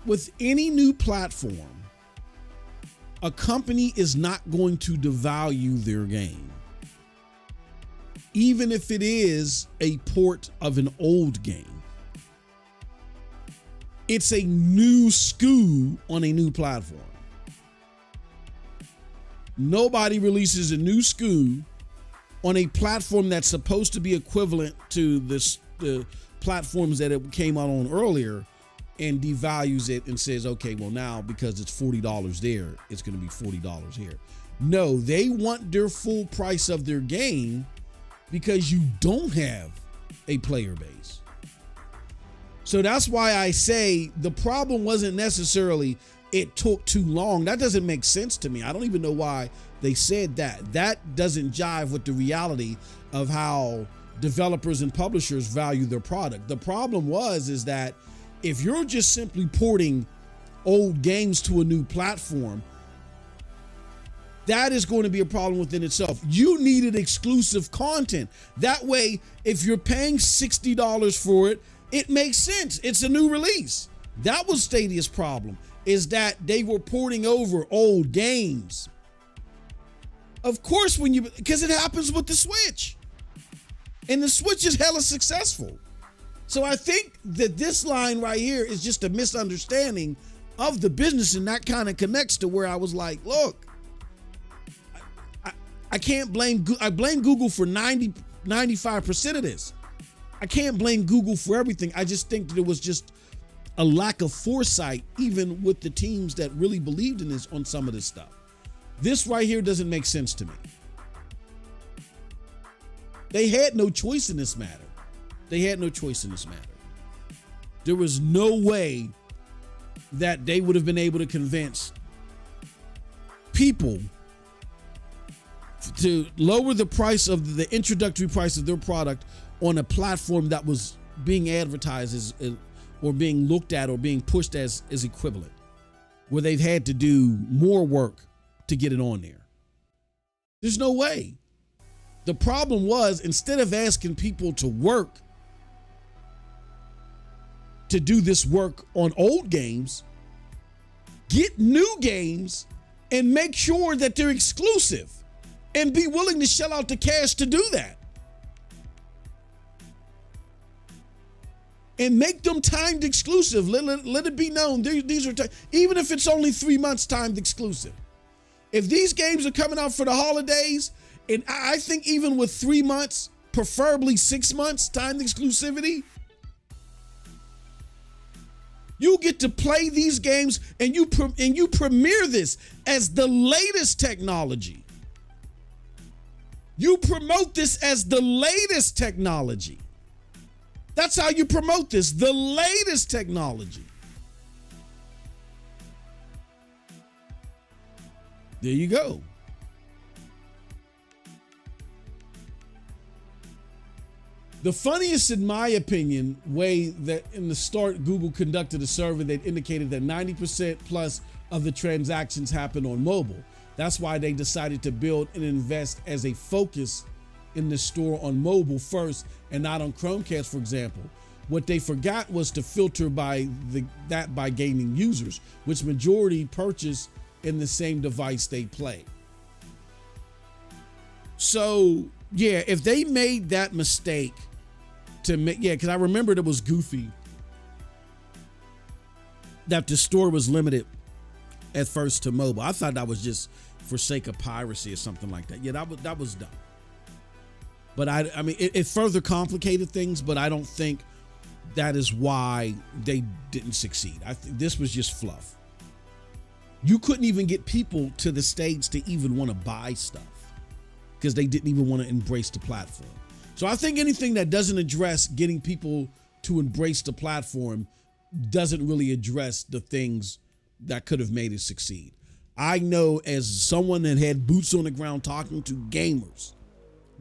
With any new platform, a company is not going to devalue their game, even if it is a port of an old game. It's a new SKU on a new platform. Nobody releases a new SKU on a platform that's supposed to be equivalent to the platforms that it came out on earlier, and devalues it and says, okay, well now because it's $40 there, it's going to be $40 here. No, they want their full price of their game because you don't have a player base. So that's why I say the problem wasn't necessarily it took too long. That doesn't make sense to me. I don't even know why they said that. That doesn't jive with the reality of how developers and publishers value their product. The problem is that if you're just simply porting old games to a new platform, that is going to be a problem within itself. You needed exclusive content. That way, if you're paying $60 for it, it makes sense. It's a new release. That was Stadia's problem, is that they were porting over old games. Of course, because it happens with the Switch. And the Switch is hella successful. So I think that this line right here is just a misunderstanding of the business, and that kind of connects to where I was like, look, I can't blame, I blame Google for 95% of this. I can't blame Google for everything. I just think that it was just a lack of foresight, even with the teams that really believed in this on some of this stuff. This right here doesn't make sense to me. They had no choice in this matter. There was no way that they would have been able to convince people to lower the price of the introductory price of their product on a platform that was being advertised as, or being looked at or being pushed as equivalent, where they've had to do more work to get it on there. There's no way. The problem was, instead of asking people to work to do this work on old games, get new games and make sure that they're exclusive and be willing to shell out the cash to do that. And make them timed exclusive. Let it be known. These are even if it's only 3 months timed exclusive. If these games are coming out for the holidays, and I think even with 3 months, preferably 6 months timed exclusivity, you get to play these games and you premiere this as the latest technology. You promote this as the latest technology. That's how you promote this, the latest technology. There you go. The funniest, in my opinion, way that in the start, Google conducted a survey that indicated that 90% plus of the transactions happen on mobile. That's why they decided to build and invest as a focus in the store on mobile first and not on Chromecast, for example. What they forgot was to filter by gaming users, which majority purchase in the same device they play. So yeah, if they made that mistake to make, because I remembered it was goofy that the store was limited at first to mobile. I thought that was just for sake of piracy or something like that. Yeah, that was dumb. But I mean, it further complicated things, but I don't think that is why they didn't succeed. I think this was just fluff. You couldn't even get people to the stage to even want to buy stuff because they didn't even want to embrace the platform. So I think anything that doesn't address getting people to embrace the platform doesn't really address the things that could have made it succeed. I know, as someone that had boots on the ground talking to gamers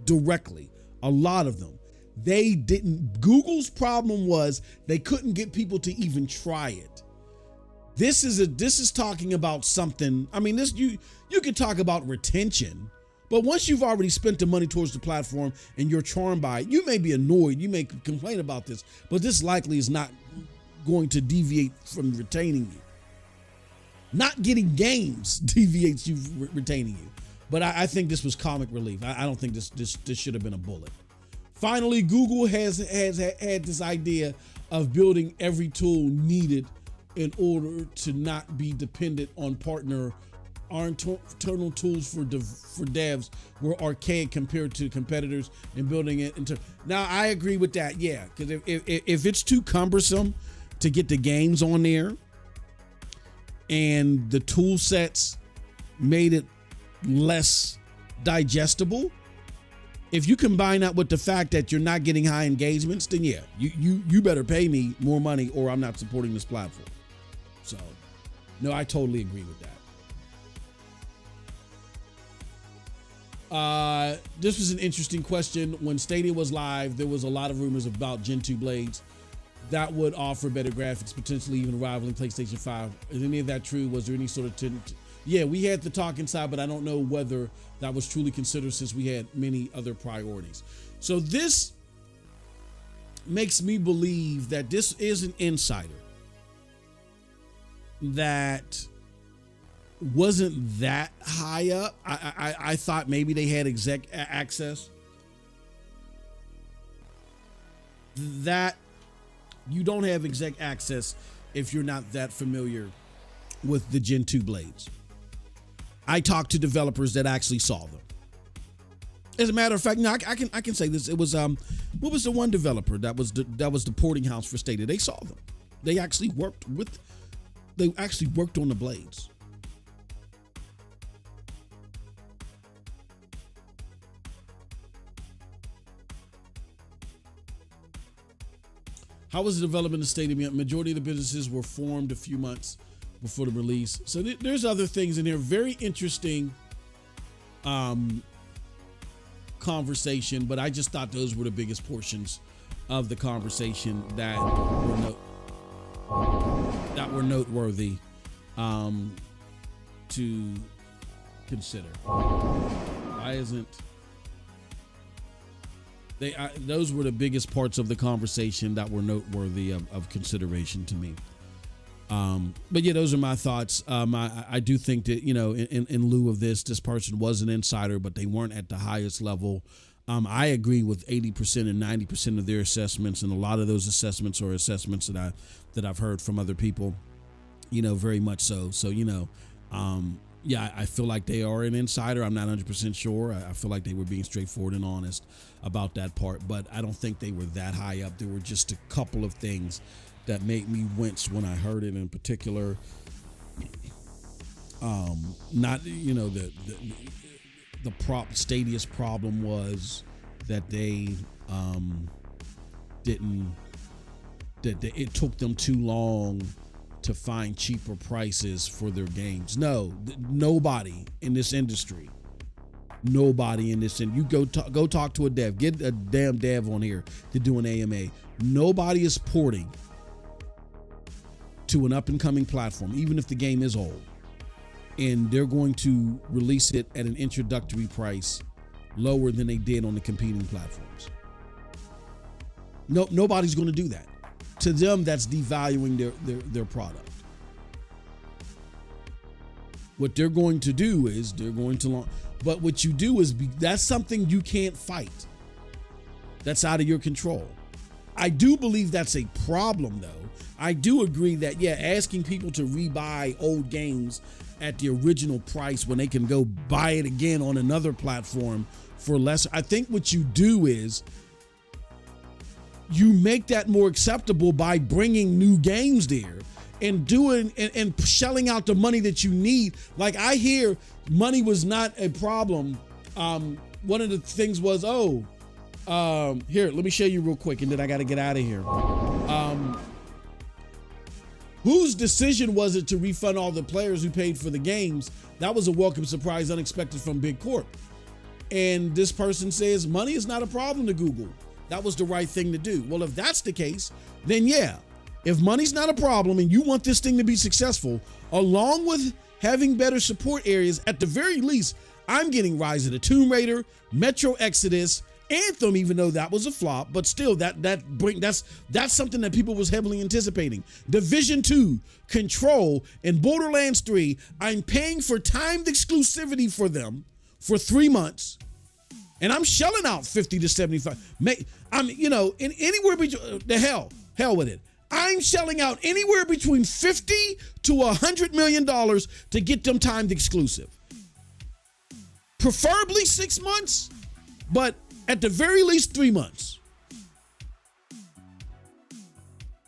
directly, a lot of them, they didn't. Google's problem was they couldn't get people to even try it. This is talking about something. I mean, you could talk about retention, but once you've already spent the money towards the platform and you're charmed by it, you may be annoyed, you may complain about this, but this likely is not going to deviate from retaining you. Not getting games deviates you retaining you. But I think this was comic relief. I don't think this should have been a bullet. Finally, Google has had this idea of building every tool needed in order to not be dependent on partner. Our internal tools for devs were archaic compared to competitors, and building it into. Now, I agree with that, yeah, because if it's too cumbersome to get the games on there, and the tool sets made it less digestible, if you combine that with the fact that you're not getting high engagements, then yeah, you better pay me more money or I'm not supporting this platform. So, no, I totally agree with that. This was an interesting question. When Stadia was live, there was a lot of rumors about Gen 2 blades that would offer better graphics, potentially even rivaling PlayStation 5. Is any of that true? Was there any sort of yeah, we had the talk inside, but I don't know whether that was truly considered since we had many other priorities. So this makes me believe that this is an insider that wasn't that high up. I thought maybe they had exec access. That you don't have exec access if you're not that familiar with the Gen 2 blades. I talked to developers that actually saw them. As a matter of fact, no, I can say this. It was what was the one developer that was the porting house for Stadia? They saw them. They actually worked on the blades. How was the development of Stadia? Majority of the businesses were formed a few months before the release. So there's other things in there. Very interesting conversation, but I just thought those were the biggest portions of the conversation that were noteworthy to consider. Why isn't those were the biggest parts of the conversation that were noteworthy of consideration to me. But yeah, those are my thoughts. I do think that, in lieu of this person was an insider, but they weren't at the highest level. I agree with 80% and 90% of their assessments, and a lot of those assessments are assessments that I've heard from other people, very much so. So, yeah, I feel like they are an insider. I'm not 100% sure. I feel like they were being straightforward and honest about that part, but I don't think they were that high up. There were just a couple of things that made me wince when I heard it in particular. Stadia's problem was that it took them too long to find cheaper prices for their games. Nobody in this industry. You go talk to a dev. Get a damn dev on here to do an AMA. Nobody is porting to an up and coming platform, even if the game is old, and they're going to release it at an introductory price lower than they did on the competing platforms. Nobody's going to do that. To them, that's devaluing their product. What they're going to do is they're going to launch. But what you do is that's something you can't fight. That's out of your control. I do believe that's a problem, though. I do agree that, asking people to rebuy old games at the original price when they can go buy it again on another platform for less. I think what you do is you make that more acceptable by bringing new games there and doing and shelling out the money that you need. Like, I hear money was not a problem. One of the things was, here, let me show you real quick, and then I got to get out of here. Whose decision was it to refund all the players who paid for the games? That was a welcome surprise, unexpected from Big Corp. And this person says money is not a problem to Google. That was the right thing to do. Well, if that's the case, then if money's not a problem and you want this thing to be successful, along with having better support areas, at the very least, I'm getting Rise of the Tomb Raider, Metro Exodus, Anthem, even though that was a flop, but still that's something that people was heavily anticipating. Division 2, Control, and Borderlands 3, I'm paying for timed exclusivity for them for 3 months. And I'm shelling out 50 to 75. I'm, in anywhere between hell with it. I'm shelling out anywhere between $50 to $100 million to get them timed exclusive. Preferably 6 months, but at the very least 3 months.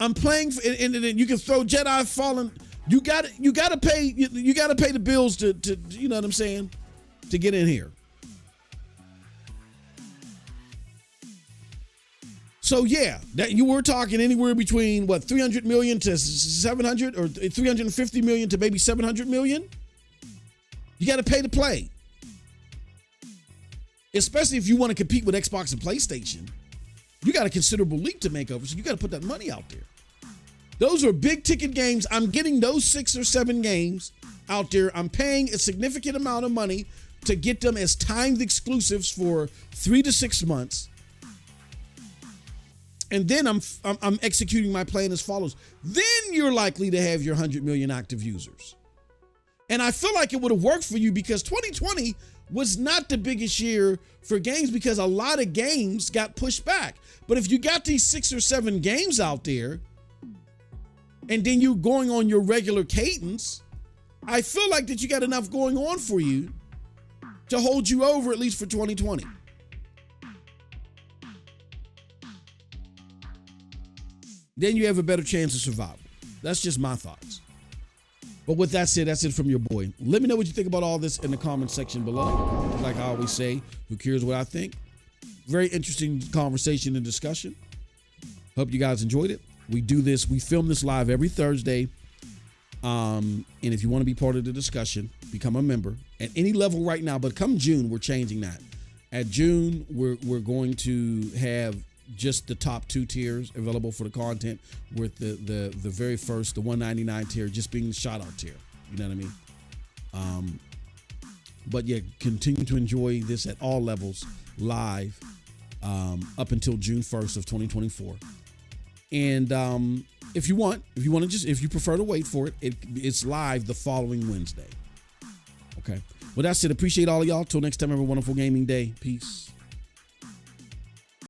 I'm playing for, and you can throw Jedi Fallen. You got to pay the bills to you know what I'm saying, to get in here. So that you were talking anywhere between 300 million to 700 or 350 million to maybe 700 million. You got to pay to play. Especially if you want to compete with Xbox and PlayStation. You got a considerable leap to make over, so you got to put that money out there. Those are big ticket games. I'm getting those 6 or 7 games out there. I'm paying a significant amount of money to get them as timed exclusives for 3 to 6 months. And then I'm executing my plan as follows. Then you're likely to have your 100 million active users. And I feel like it would have worked for you because 2020 was not the biggest year for games because a lot of games got pushed back. But if you got these 6 or 7 games out there and then you're going on your regular cadence, I feel like that you got enough going on for you to hold you over at least for 2020. Then you have a better chance of survival. That's just my thoughts. But with that said, that's it from your boy. Let me know what you think about all this in the comment section below. Like I always say, who cares what I think? Very interesting conversation and discussion. Hope you guys enjoyed it. We film this live every Thursday. And if you want to be part of the discussion, become a member at any level right now. But come June, we're changing that. At June, we're going to have just the top 2 tiers available for the content, with the very first, the $199 tier, just being the shout out tier. You know what I mean? But yeah, continue to enjoy this at all levels live up until June 1st of 2024. And if you prefer to wait for it, it's live the following Wednesday. Okay. Well, that's it. Appreciate all of y'all. Till next time, have a wonderful gaming day. Peace.